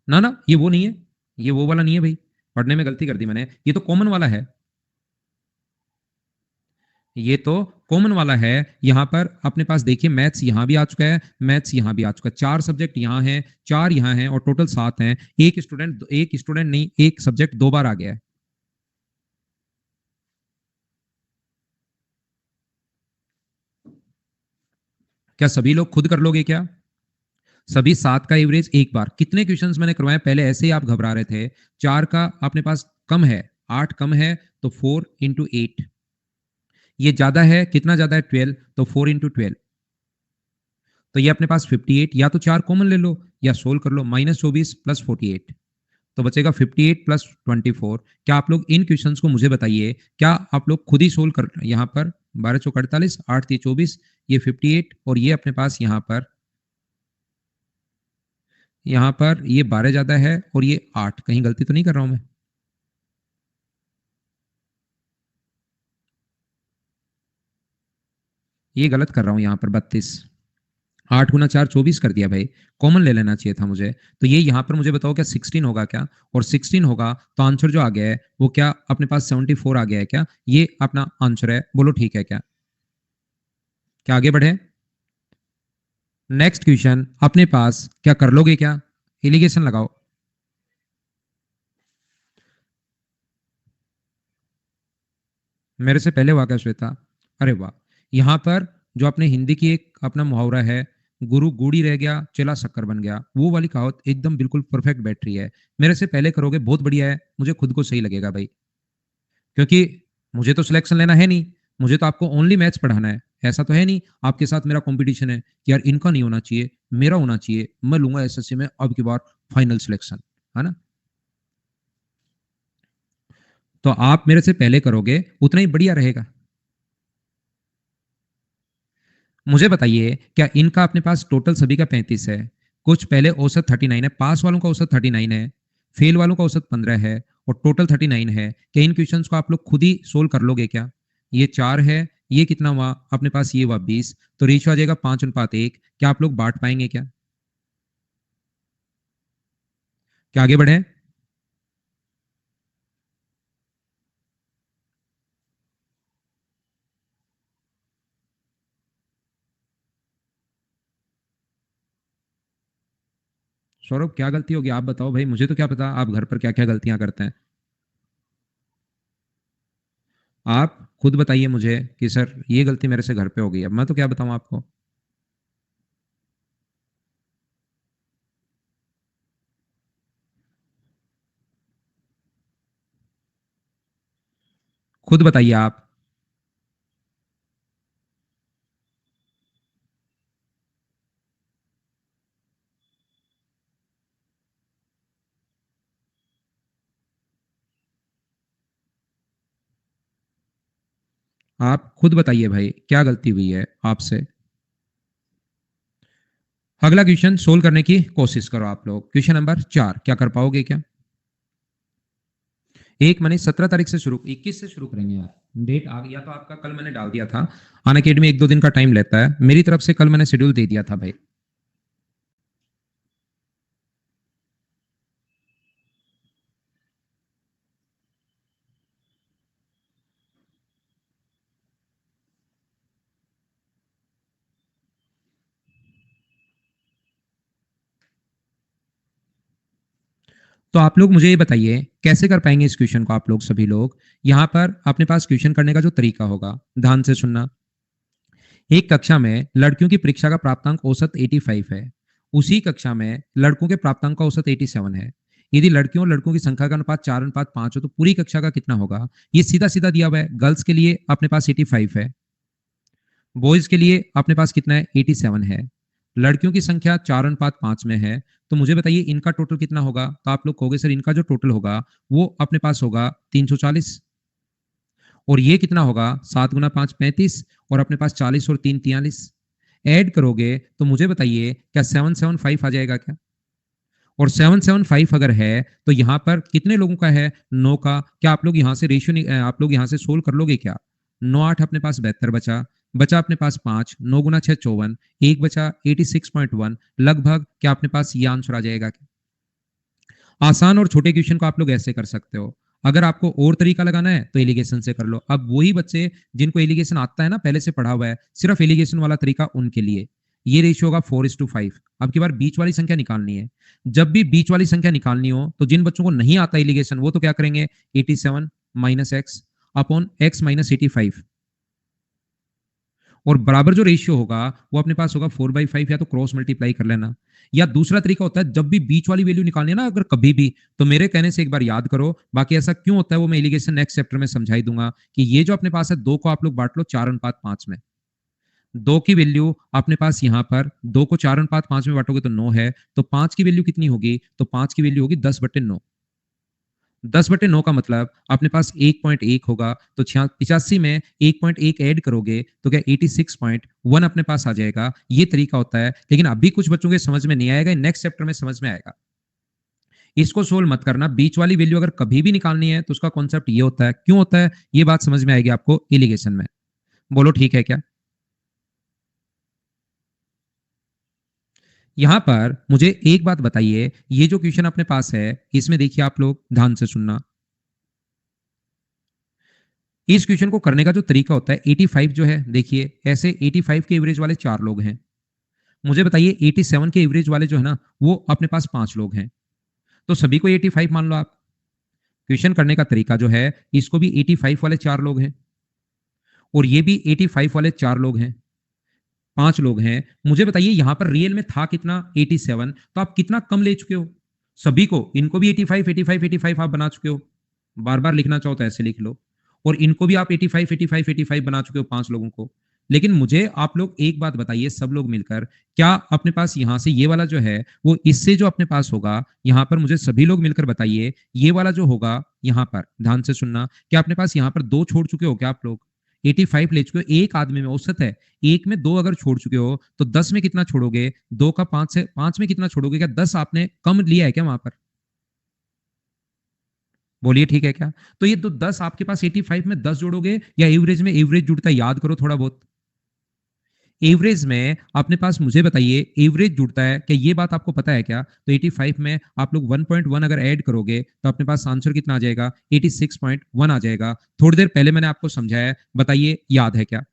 B: ना ना, ये वो नहीं है, ये वो वाला नहीं है भाई, पढ़ने में गलती कर दी मैंने, ये तो कॉमन वाला है। ये तो कॉमन वाला है। यहां पर अपने पास देखिए मैथ्स यहां भी आ चुका है, मैथ्स यहां भी आ चुका है। 4 सब्जेक्ट यहां हैं, 4 यहां हैं, और टोटल 7 हैं। एक स्टूडेंट नहीं, एक सब्जेक्ट 2 बार आ गया है। क्या सभी लोग खुद कर लोगे क्या? सभी 7 का एवरेज एक बार, कितने क्वेश्चंस मैंने करवाए पहले, ऐसे ही आप घबरा रहे थे। 4 का अपने पास कम है, 8 कम है, तो 4 × 8। ये ज्यादा है, कितना ज्यादा है? 12, तो 4 × 12। तो ये अपने पास 58, या तो 4 कॉमन ले लो या सोल्व कर लो। -24 प्लस 48, तो बचेगा 58 प्लस 24। क्या आप लोग इन क्वेश्चंस को मुझे बताइए, क्या आप लोग खुद ही सोल्व कर? यहाँ पर 12 चौक 48, 8 3 24, ये 58, और ये अपने पास यहाँ पर ये 12 ज्यादा है, और ये 8, कहीं गलती तो नहीं कर रहा हूं मैं? ये गलत कर रहा हूं यहाँ पर। 32, 8 × 4 24 कर दिया भाई, कॉमन ले लेना चाहिए था मुझे। तो ये यहाँ पर मुझे बताओ क्या 16 होगा क्या? और 16 होगा तो आंसर जो आ गया है वो क्या अपने पास 74 आ गया है क्या? ये अपना आंसर है। बोलो ठीक है क्या? क्या आगे बढ़े? नेक्स्ट क्वेश्चन अपने पास, क्या कर लोगे क्या? एलिगेशन लगाओ। मेरे से पहले हुआ क्या श्वेता? अरे वाह। यहाँ पर जो अपने हिंदी की एक अपना मुहावरा है, गुरु गूढ़ी रह गया चेला शक्कर बन गया, वो वाली कहावत एकदम बिल्कुल परफेक्ट बैठ रही है। मेरे से पहले करोगे बहुत बढ़िया है, मुझे खुद को सही लगेगा भाई, क्योंकि मुझे तो सिलेक्शन लेना है नहीं, मुझे तो आपको ओनली मैथ्स पढ़ाना है। ऐसा तो है नहीं आपके साथ मेरा कंपटीशन है कि यार इनका नहीं होना चाहिए, मेरा होना चाहिए, मैं लूंगा एसएससी में अब की बार फाइनल सिलेक्शन, है ना? तो आप मेरे से पहले करोगे उतना ही बढ़िया रहेगा। मुझे बताइए, क्या इनका अपने पास टोटल सभी का 35 है? कुछ पहले औसत 39 है, पास वालों का औसत 39 है, फेल वालों का औसत 15 है, और टोटल 39 है। क्या इन क्वेश्चंस को आप लोग खुद ही सोल्व कर लोगे क्या? ये 4 है, ये कितना हुआ अपने पास? ये हुआ 20, तो रेशियो आ जाएगा 5:1। क्या आप लोग बांट पाएंगे क्या? क्या आगे बढ़े? सौरभ क्या गलती होगी आप बताओ भाई, मुझे तो क्या पता आप घर पर क्या क्या गलतियां करते हैं। आप खुद बताइए मुझे कि सर ये गलती मेरे से घर पे हो गई, अब मैं तो क्या बताऊं आपको। खुद बताइए आप। आप खुद बताइए भाई क्या गलती हुई है आपसे। अगला क्वेश्चन सोल्व करने की कोशिश करो आप लोग। क्वेश्चन नंबर 4, क्या कर पाओगे क्या? 1 महीने 17 तारीख से शुरू, 21 से शुरू करेंगे यार। डेट आ गया तो आपका कल मैंने डाल दिया था। अन अकेडमी 1-2 दिन का टाइम लेता है, मेरी तरफ से कल मैंने शेड्यूल दे दिया था भाई। तो आप लोग मुझे ये बताइए कैसे कर पाएंगे इस क्वेश्चन को आप लोग सभी लोग। यहाँ पर अपने पास क्वेश्चन करने का जो तरीका होगा, ध्यान से सुनना। एक कक्षा में लड़कियों की परीक्षा का प्राप्तांक औसत 85 है, उसी कक्षा में लड़कों के प्राप्तांक का औसत 87 है। यदि लड़कियों और लड़कों की संख्या का अनुपात 4:5 हो तो पूरी कक्षा का कितना होगा? ये सीधा सीधा दिया हुआ है। गर्ल्स के लिए अपने पास 85 है, बॉयज के लिए अपने पास कितना है? 87 है। लड़कियों की संख्या 4:5 में है, तो मुझे बताइए इनका टोटल कितना होगा? तो आप लोग कहोगे सर इनका जो टोटल होगा वो अपने पास होगा 340, और ये कितना होगा? 7 × 5 = 35, और अपने पास 40 और 3 = 43। ऐड करोगे तो मुझे बताइए क्या 775 आ जाएगा क्या? और 775 अगर है तो यहाँ पर कितने लोगों का है? 9 का। क्या आप लोग यहाँ से रेशियो आप लोग यहाँ से सोल्व कर लोगे क्या? 9 × 8 अपने पास 72 बचा, बचा अपने पास 5, 9 × 6 = 54, एक बचा 86.1। लगभग क्या अपने पास ये आंसर आ जाएगा क्या? आसान और छोटे क्वेश्चन को आप लोग ऐसे कर सकते हो। अगर आपको और तरीका लगाना है तो एलिगेशन से कर लो। अब वही बच्चे जिनको एलिगेशन आता है ना, पहले से पढ़ा हुआ है, सिर्फ एलिगेशन वाला तरीका उनके लिए। ये रेशियो होगा 4:5। अब की बार बीच वाली संख्या निकालनी है। जब भी बीच वाली संख्या निकालनी हो तो जिन बच्चों को नहीं आता एलिगेशन वो तो क्या करेंगे? 87 - x अपॉन x - 85, और बराबर जो रेशियो होगा वो अपने पास होगा 4/5, या तो क्रॉस मल्टीप्लाई कर लेना। या दूसरा तरीका होता है जब भी बीच वाली वैल्यू निकालनी है ना, अगर कभी भी, तो मेरे कहने से एक बार याद करो। बाकी ऐसा क्यों होता है वो मैं एलिगेशन नेक्स्ट चैप्टर में समझाई दूंगा कि ये जो अपने पास है, 2 को आप लोग बांट लो 4:5 में। 2 की वैल्यू अपने पास यहाँ पर 2 को 4:5 में बांटोगे तो 9 है, तो 5 की वैल्यू कितनी होगी? तो 5 की वैल्यू होगी 10/9। 10/9 का मतलब अपने पास 1.1 होगा, तो 85 में 1.1 ऐड करोगे तो क्या 86.1 अपने पास आ जाएगा। ये तरीका होता है, लेकिन अभी कुछ बच्चों के समझ में नहीं आएगा, नेक्स्ट चैप्टर में समझ में आएगा। इसको सोल्व मत करना। बीच वाली वैल्यू अगर कभी भी निकालनी है तो उसका कॉन्सेप्ट ये होता है, क्यों होता है ये बात समझ में आएगी आपको एलिगेशन में। बोलो ठीक है क्या? यहां पर मुझे एक बात बताइए, ये जो क्वेश्चन अपने पास है इसमें देखिए आप लोग ध्यान से सुनना। इस क्वेश्चन को करने का जो तरीका होता है, 85 जो है, देखिए ऐसे 85 के एवरेज वाले 4 लोग हैं। मुझे बताइए 87 के एवरेज वाले जो है ना वो अपने पास 5 लोग हैं, तो सभी को 85 मान लो आप। क्वेश्चन करने का तरीका जो है, इसको भी 85 वाले 4 लोग हैं, और ये भी 85 वाले 4 लोग हैं, 5 लोग हैं। मुझे बताइए यहां पर रियल में था कितना? 87, तो आप कितना कम ले चुके हो सभी को? इनको भी 85 85 85 आप बना चुके हो। बार बार लिखना चाहो तो ऐसे लिख लो। और इनको भी आप 85 85 85 बना चुके हो 5 लोगों को। लेकिन मुझे आप लोग एक बात बताइए सब लोग मिलकर, क्या अपने पास यहां से ये वाला जो है वो इससे जो अपने पास होगा, यहां पर मुझे सभी लोग मिलकर बताइए, ये वाला जो होगा यहां पर ध्यान से सुनना, क्या अपने पास यहां पर 2 छोड़ चुके हो क्या आप लोग? 85 ले चुके हो, एक आदमी में औसत है, एक में 2 अगर छोड़ चुके हो तो 10 में कितना छोड़ोगे? 2 का 5 से 5 में कितना छोड़ोगे? क्या 10 आपने कम लिया है क्या वहां पर? बोलिए ठीक है क्या? तो ये तो 10 आपके पास 85 में 10 जोड़ोगे, या एवरेज में एवरेज जुड़ता है, याद करो थोड़ा बहुत। एवरेज में अपने पास मुझे बताइए एवरेज जुड़ता है क्या? ये बात आपको पता है क्या? तो 85 में आप लोग 1.1 अगर ऐड करोगे तो अपने पास आंसर कितना आ जाएगा? 86.1 आ जाएगा। थोड़ी देर पहले मैंने आपको समझाया है, बताइए याद है क्या?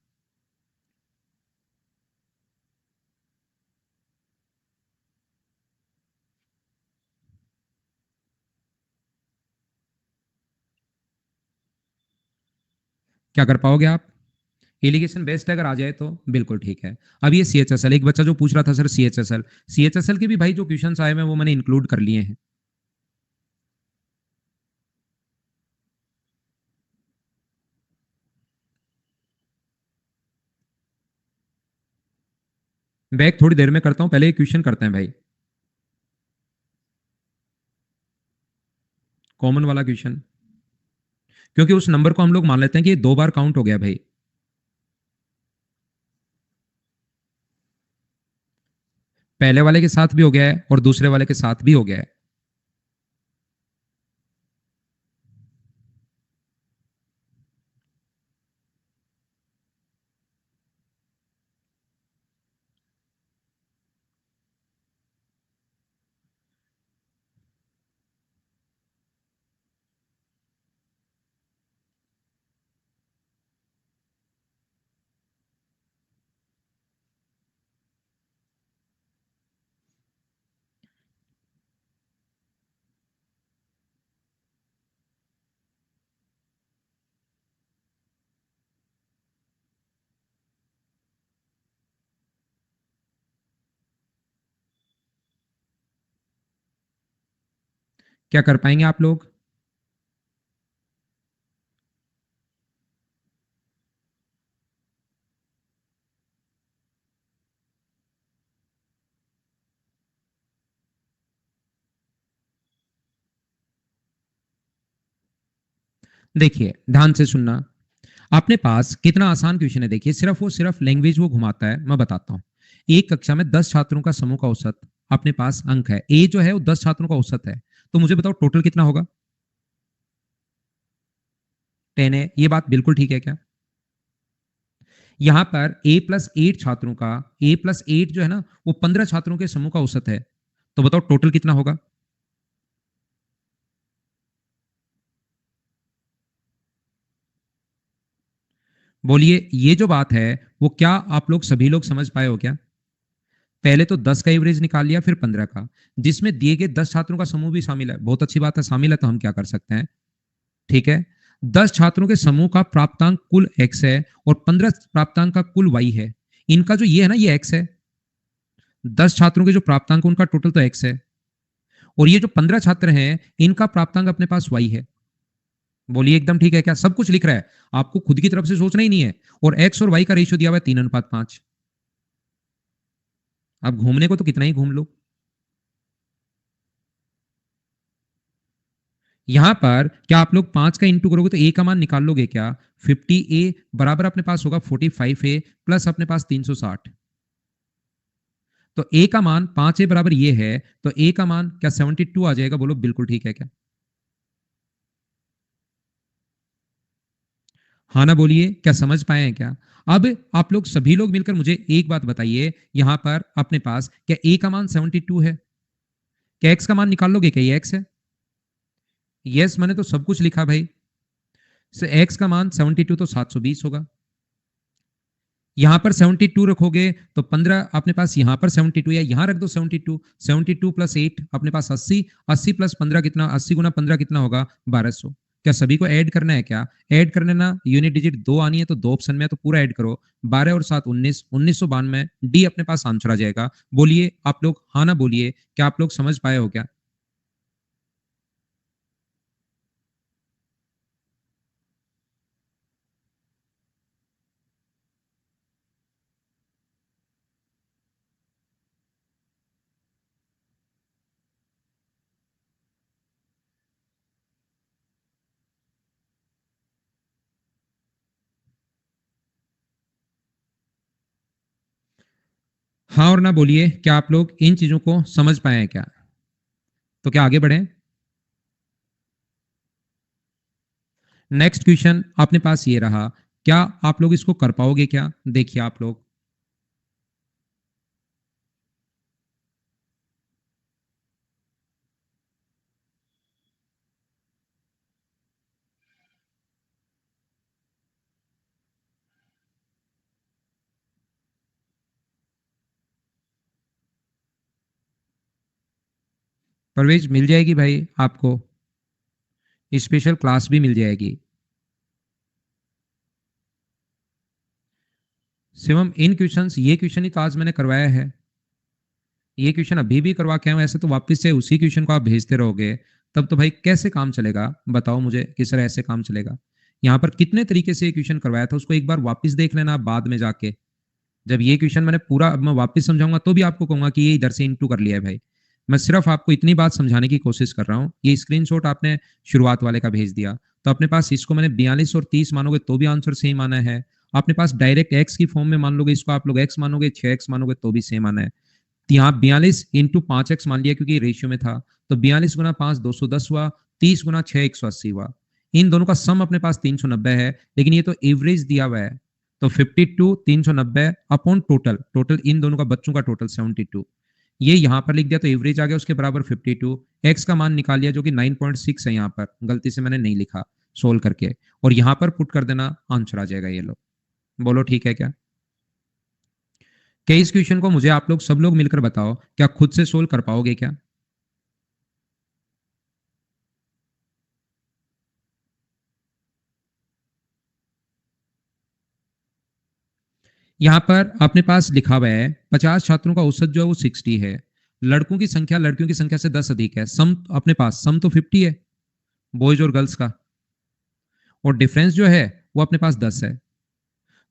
B: क्या कर पाओगे आप? एलिगेशन बेस्ट अगर आ जाए तो बिल्कुल ठीक है। अब ये सीएचएसएल, एक बच्चा जो पूछ रहा था सर सीएचएसएल, सीएचएसएल के भी भाई जो क्वेश्चंस आए हैं वो मैंने इंक्लूड कर लिए हैं। बैक थोड़ी देर में करता हूं, पहले एक क्वेश्चन करते हैं भाई, कॉमन वाला क्वेश्चन, क्योंकि उस नंबर को हम लोग मान लेते हैं कि ये 2 बार काउंट हो गया भाई। पहले वाले के साथ भी हो गया है और दूसरे वाले के साथ भी हो गया है। क्या कर पाएंगे आप लोग? देखिए ध्यान से सुनना, अपने पास कितना आसान क्वेश्चन है, देखिए सिर्फ वो सिर्फ लैंग्वेज वो घुमाता है। मैं बताता हूँ, एक कक्षा में 10 छात्रों का समूह का औसत अपने पास अंक है, ए जो है वो 10 छात्रों का औसत है, तो मुझे बताओ टोटल कितना होगा? 10 है, ये बात बिल्कुल ठीक है क्या? यहां पर A+8 छात्रों का, A+8 जो है ना वो 15 छात्रों के समूह का औसत है, तो बताओ टोटल कितना होगा? बोलिए, ये जो बात है वो क्या आप लोग सभी लोग समझ पाए हो क्या? पहले तो 10 का एवरेज निकाल लिया, फिर 15 का, जिसमें दिए गए 10 छात्रों का समूह भी शामिल है। बहुत अच्छी बात है, शामिल है तो हम क्या कर सकते हैं, ठीक है। 10 छात्रों के समूह का प्राप्तांक कुल x है और 15 प्राप्तांक का कुल y है। इनका जो ये है ना ये x है, 10 छात्रों के जो प्राप्तांक उनका टोटल तो x है, और ये जो 15 छात्र हैं इनका प्राप्तांक अपने पास y है। बोलिए एकदम ठीक है क्या? सब कुछ लिख रहा है, आपको खुद की तरफ से सोचना ही नहीं है। और x और y का रेशियो दिया हुआ है 3:5। अब घूमने को तो कितना ही घूम लो। यहां पर क्या आप लोग 5 का इंटू करोगे तो ए का मान निकाल लोगे क्या? 50a बराबर अपने पास होगा 45a प्लस अपने पास 360। तो ए का मान 5a बराबर ये है, तो ए का मान क्या 72 आ जाएगा? बोलो बिल्कुल ठीक है क्या? हाँ ना बोलिए, क्या समझ पाए हैं क्या? अब आप लोग सभी लोग मिलकर मुझे एक बात बताइए, यहां पर अपने पास क्या ए का मान 72 है? क्या एक्स का मान निकाल लोगे? क्या ये एक्स है? यस, मैंने तो सब कुछ लिखा भाई। एक्स का मान 72 तो 720 होगा। यहां पर 72 रखोगे तो 15 अपने पास, यहां पर 72 या यहां रख दो 72, 72 प्लस 8 अपने पास 80, 80 प्लस 15 कितना, 80 गुना 15 कितना होगा? 1200। क्या सभी को ऐड करना है क्या? ऐड करने ना, यूनिट डिजिट 2 आनी है तो 2 ऑप्शन में है तो पूरा ऐड करो। 12 और 7 19, 1992 डी अपने पास आंसर आ जाएगा। बोलिए आप लोग हाँ ना बोलिए, क्या आप लोग समझ पाए हो क्या? हाँ और ना बोलिए, क्या आप लोग इन चीजों को समझ पाए हैं क्या? तो क्या आगे बढ़े? नेक्स्ट क्वेश्चन अपने पास ये रहा, क्या आप लोग इसको कर पाओगे क्या? देखिए आप लोग, परवेज मिल जाएगी भाई आपको, स्पेशल क्लास भी मिल जाएगी। शिवम, इन क्वेश्चंस, ये क्वेश्चन ही तो आज मैंने करवाया है, ये क्वेश्चन अभी भी करवा के आया हूं। ऐसे तो वापस से उसी क्वेश्चन को आप भेजते रहोगे, तब तो भाई कैसे काम चलेगा? बताओ मुझे, किस तरह ऐसे काम चलेगा? यहाँ पर कितने तरीके से ये क्वेश्चन करवाया था, उसको एक बार वापस देख लेना आप बाद में जाके। जब ये क्वेश्चन मैंने पूरा, अब मैं वापस समझाऊंगा तो भी आपको कहूंगा कि ये इधर से इनटू कर लिया है भाई। मैं सिर्फ आपको इतनी बात समझाने की कोशिश कर रहा हूँ। ये स्क्रीनशॉट आपने शुरुआत वाले का भेज दिया, तो अपने पास इसको मैंने 42 और 30 मानोगे तो भी आंसर सेम आना है। अपने पास डायरेक्ट एक्स की फॉर्म में मान लोगे, इसको आप लोग एक्स मानोगे, 6x मानोगे तो भी सेम आना है। यहाँ 42 इंटू 5x मान लिया क्योंकि रेशियो में था, तो 42 गुना 5 210 हुआ, 30 गुना 6 180 हुआ। इन दोनों का सम अपने पास 390 है, लेकिन ये तो एवरेज दिया हुआ है। तो 52 390 अपॉन टोटल, टोटल इन दोनों का बच्चों का टोटल 72, ये यहां पर लिख दिया तो एवरेज आ गया उसके बराबर 52। एक्स का मान निकाल लिया जो कि 9.6 है, यहाँ पर गलती से मैंने नहीं लिखा सोल्व करके, और यहां पर पुट कर देना, आंसर आ जाएगा। ये लो, बोलो ठीक है क्या? क्या इस क्वेश्चन को मुझे आप लोग सब लोग मिलकर बताओ, क्या खुद से सोल्व कर पाओगे क्या? यहां पर अपने पास लिखा हुआ है 50 छात्रों का औसत जो है वो 60 है, लड़कों की संख्या लड़कियों की संख्या से 10 अधिक है, सम अपने पास सम तो 50 है बॉयज और गर्ल्स का, और डिफरेंस जो है वो अपने पास 10 है।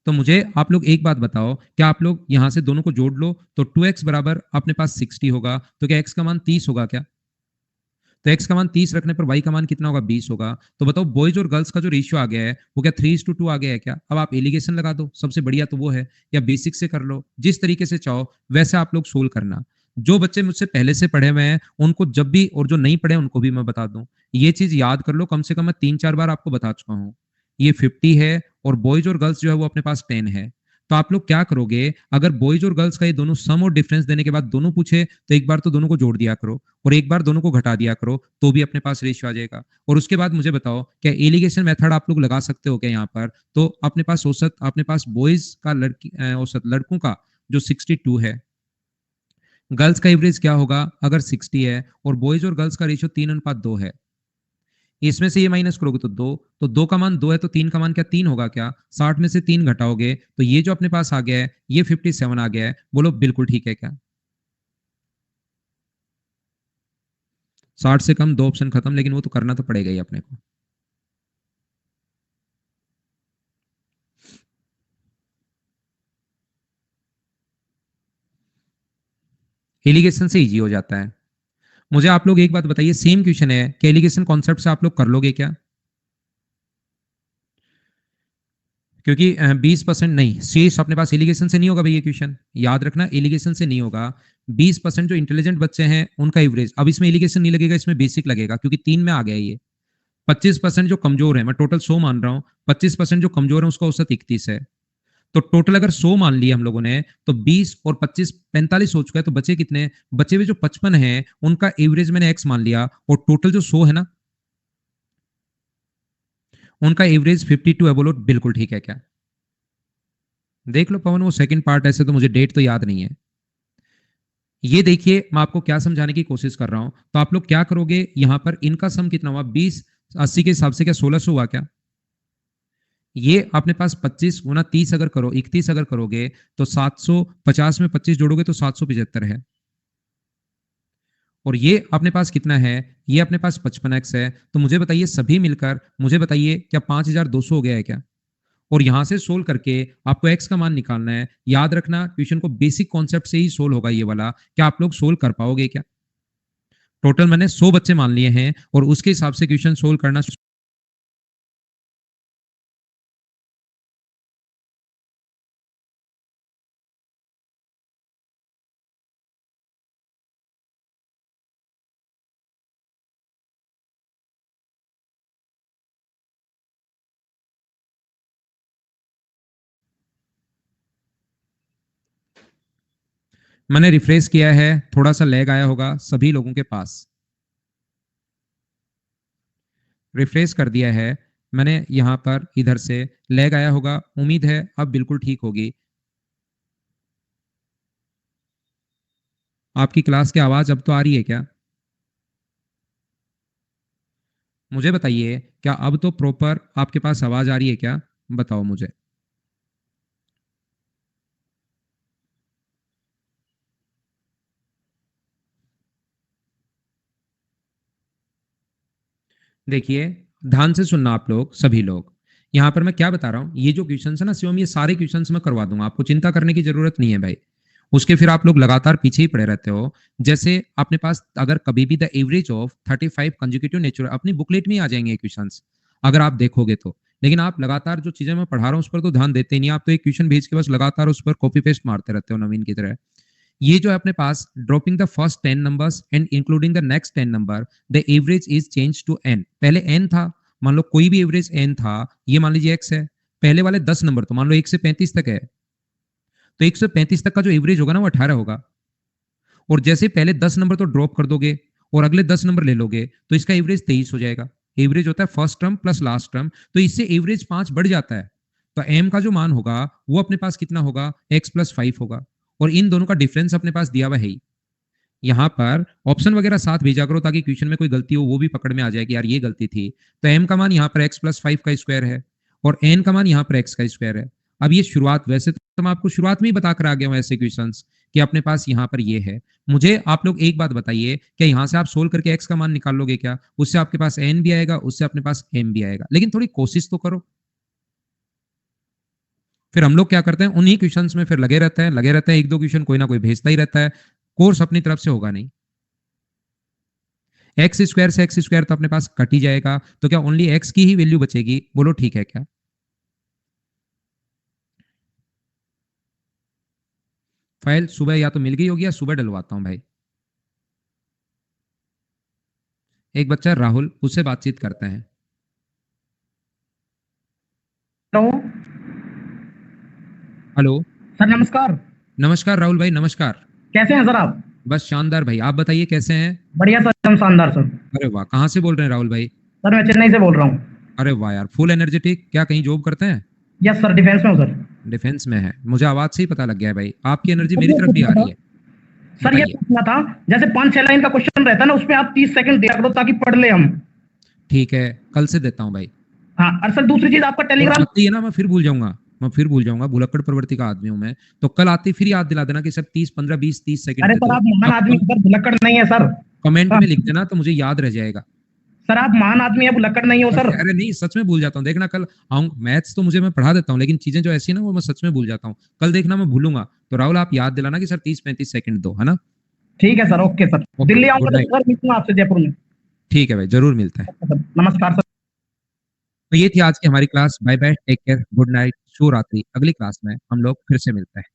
B: तो मुझे आप लोग एक बात बताओ, क्या आप लोग यहां से दोनों को जोड़ लो तो 2x बराबर अपने पास 60 होगा, तो क्या x का मान 30 होगा क्या? तो x का मान 30 रखने पर y का मान कितना होगा? 20 होगा। तो बताओ बॉयज और गर्ल्स का जो रेशियो आ गया है वो क्या 3:2 आ गया है क्या? अब आप एलिगेशन लगा दो, सबसे बढ़िया तो वो है, या बेसिक से कर लो, जिस तरीके से चाहो वैसे आप लोग सोल्व करना। जो बच्चे मुझसे पहले से पढ़े हुए हैं उनको जब भी, और जो नहीं पढ़े उनको भी मैं बता दूं, ये चीज याद कर लो, कम से कम मैं 3-4 बार आपको बता चुका हूँ। ये 50 है और बॉयज और गर्ल्स जो है वो अपने पास 10 है। तो आप लोग क्या करोगे, अगर बॉयज और गर्ल्स का ये दोनों सम और डिफरेंस देने के बाद दोनों पूछे तो एक बार तो दोनों को जोड़ दिया करो, और एक बार दोनों को घटा दिया करो, तो भी अपने पास रेशियो आ जाएगा। और उसके बाद मुझे बताओ, क्या एलिगेशन मेथड आप लोग लगा सकते हो क्या यहाँ पर? तो अपने पास औसत, अपने पास बॉयज का लड़की औसत लड़कों का जो 62 है, गर्ल्स का एवरेज क्या होगा अगर 60 है, और बॉयज और गर्ल्स का रेशियो 3:2 है, इसमें से ये माइनस करोगे तो 2, तो 2 का मान 2 है, तो 3 का मान क्या 3 होगा क्या? 60 में से 3 घटाओगे तो ये जो अपने पास आ गया है ये 57 आ गया है। बोलो बिल्कुल ठीक है क्या? 60 से कम, दो ऑप्शन खत्म, लेकिन वो तो करना तो पड़ेगा ही अपने को। एलिगेशन से इजी हो जाता है। मुझे आप लोग एक बात बताइए, सेम क्वेश्चन है, क्या एलिगेशन कॉन्सेप्ट से आप लोग कर लोगे क्या? क्योंकि 20% नहीं, शेष अपने पास एलिगेशन से नहीं होगा भाई, ये क्वेश्चन याद रखना, एलिगेशन से नहीं होगा। 20% जो इंटेलिजेंट बच्चे हैं उनका एवरेज, अब इसमें एलिगेशन नहीं लगेगा, इसमें बेसिक लगेगा क्योंकि 3 में आ गया ये। 25% जो कमजोर है, मैं टोटल 100 मान रहा हूँ, 25% जो कमजोर है उसका औसत 31 है। तो टोटल अगर 100 मान लिया हम लोगों ने, तो 20 और 25 45 हो चुका है, तो बचे कितने? बचे हुए जो 55 है उनका एवरेज मैंने एक्स मान लिया, और टोटल जो 100 है ना, उनका एवरेज 52 है। बोलो बिल्कुल ठीक है क्या? देख लो पवन, वो सेकंड पार्ट, ऐसे तो मुझे डेट तो याद नहीं है। ये देखिए मैं आपको क्या समझाने की कोशिश कर रहा हूं, तो आप लोग क्या करोगे, यहां पर इनका सम कितना हुआ? 20 80 के हिसाब से क्या 1600 हुआ क्या? ये अपने पास 25 गुना 30 अगर करो, 31 अगर करोगे, तो 750 में 25 जोड़ोगे तो 775 है। और ये अपने पास कितना है? ये अपने पास 55x है। तो मुझे बताइए सभी मिलकर, मुझे बताइए क्या 5200 हो गया है क्या? और यहां से सोल्व करके आपको x का मान निकालना है। याद रखना क्वेश्चन को बेसिक कॉन्सेप्ट से ही सोल्व होगा ये वाला। क्या आप लोग सोल्व कर पाओगे क्या? टोटल मैंने 100 बच्चे मान लिए हैं और उसके हिसाब से क्वेश्चन सोल्व करना। मैंने रिफ्रेश किया है, थोड़ा सा लैग आया होगा सभी लोगों के पास। रिफ्रेश कर दिया है मैंने, यहां पर इधर से लैग आया होगा, उम्मीद है अब बिल्कुल ठीक होगी। आपकी क्लास की आवाज अब तो आ रही है क्या? मुझे बताइए, क्या अब तो प्रॉपर आपके पास आवाज आ रही है क्या? बताओ मुझे। देखिए, ध्यान से सुनना आप लोग, सभी लोग। यहाँ पर मैं क्या बता रहा हूँ, ये जो क्वेश्चंस है ना शिवम, ये सारे क्वेश्चंस मैं करवा दूंगा, आपको चिंता करने की जरूरत नहीं है भाई। उसके फिर आप लोग लगातार पीछे ही पड़े रहते हो। जैसे अपने पास अगर कभी भी the average of 35 consecutive natural, अपनी बुकलेट में ही आ जाएंगे क्वेश्चंस, अगर आप देखोगे तो। लेकिन आप लगातार जो चीजें मैं पढ़ा रहा हूँ उस पर तो ध्यान देते नहीं, आप तो एक क्वेश्चन भेज के बस लगातार उस पर कॉपी पेस्ट मारते रहते हो नवीन की तरह। ये जो है अपने पास, dropping the first 10 numbers and including the next 10 number, the average is change to N. पहले एन था, मान लो कोई भी एवरेज एन था, ये मान लीजिए एक्स है। पहले वाले 10 नंबर तो मान लो 1 से 35 तक है, तो 1 से 35 तक का जो एवरेज होगा ना वो 18 होगा। और जैसे पहले 10 नंबर तो ड्रॉप कर दोगे और अगले 10 नंबर ले लोगे तो इसका एवरेज 23 हो जाएगा। एवरेज होता है first term plus last term, तो इससे एवरेज 5 बढ़ जाता है। तो एम का जो मान होगा वो अपने पास कितना होगा, एक्स प्लस 5 होगा। और इन दोनों का डिफरेंस अपने पास दिया हुआ है ही। यहाँ पर ऑप्शन वगैरह साथ भेजा करो ताकि क्वेश्चन में कोई गलती हो वो भी पकड़ में आ जाए कि यार ये गलती थी। तो एम का मान यहाँ पर एक्स प्लस 5 का स्क्वायर है और एन का मान यहाँ पर एक्स का स्क्वायर है। अब ये शुरुआत, वैसे तो मैं आपको शुरुआत में ही बता कर आ गया हूँ ऐसे क्वेश्चंस कि अपने पास यहाँ पर ये है। मुझे आप लोग एक बात बताइए, क्या यहाँ से आप सोल्व करके एक्स का मान निकाल लोगे क्या? उससे आपके पास एन भी आएगा, उससे अपने पास एम भी आएगा, लेकिन थोड़ी कोशिश तो करो। फिर हम लोग क्या करते हैं, उन्हीं क्वेश्चंस में फिर लगे रहते हैं, एक दो क्वेश्चन कोई ना कोई भेजता ही रहता है। कोर्स अपनी तरफ से होगा नहीं। एक्स स्क्वायर से एक्स स्क्वायर तो अपने पास कट ही जाएगा, तो क्या ओनली एक्स की ही वैल्यू बचेगी? बोलो ठीक है क्या? फाइल सुबह या तो मिल गई होगी या सुबह डलवाता हूं भाई। एक बच्चा राहुल, उससे बातचीत करते हैं।
C: Hello
B: hello.
C: सर, नमस्कार।
B: नमस्कार राहुल भाई, नमस्कार।
C: कैसे हैं सर आप?
B: बस शानदार भाई, आप बताइए कैसे हैं?
C: बढ़िया सर, एकदम शानदार सर।
B: अरे वाह, कहाँ से बोल रहे हैं राहुल भाई?
C: सर मैं चेन्नई से बोल रहा हूँ।
B: अरे वाह यार, फुल एनर्जेटिक। क्या कहीं जॉब करते हैं?
C: यस सर, डिफेंस में हूँ सर।
B: डिफेंस में है, मुझे आवाज से ही पता लग गया है भाई। आपकी एनर्जी
C: सर
B: मेरी
C: ये
B: तरफ भी आ
C: पूछना
B: रही
C: था,
B: है।
C: सर ये
B: बताइए।
C: पूछना था, जैसे 5-6 लाइन का क्वेश्चन रहता है ना, उसमें आप 30 सेकंड दिया करो ताकि पढ़ ले हम।
B: ठीक है, कल से देता हूँ भाई।
C: हाँ, और सर दूसरी चीज आपका
B: और
C: टेलीग्राम।
B: आते ही है ना, मैं फिर भूल जाऊंगा, भुलक्कड़ प्रवृत्ति का आदमी हूं मैं। तो कल आते ही फिर याद दिला देना कि सर 30 15 20 30 सेकंड
C: अरे
B: दे
C: सर
B: दो।
C: आप महान
B: आप
C: आदमी हैं सर, भुलक्कड़ नहीं है सर।
B: कमेंट
C: हाँ,
B: में लिख देना तो मुझे याद रह जाएगा।
C: सर आप महान आदमी है, भुलक्कड़ नहीं हो सर।
B: अरे नहीं, सच में भूल जाता हूँ, देखना कल आऊँ। मैथ्स तो मुझे मैं पढ़ा देता हूँ, लेकिन चीजें जो ऐसी ना वो मैं सच में भूल जाता हूँ। कल देखना मैं भूलूंगा, तो राहुल आप याद दिलाना कि सर 30 35 सेकंड दो, है ना?
C: ठीक है sir, okay sir.
B: Okay,
C: Delhi
B: good
C: आऊंगा तो
B: नाइट।
C: सर मिलूंगा आपसे जयपुर में।
B: ठीक है भाई, जरूर मिलता है।
C: ओके सर, नमस्कार सर।
B: तो ये थी आज की हमारी class. Bye bye, take care, good night, शुभ रात्रि। अगली क्लास में हम लोग फिर से मिलते हैं।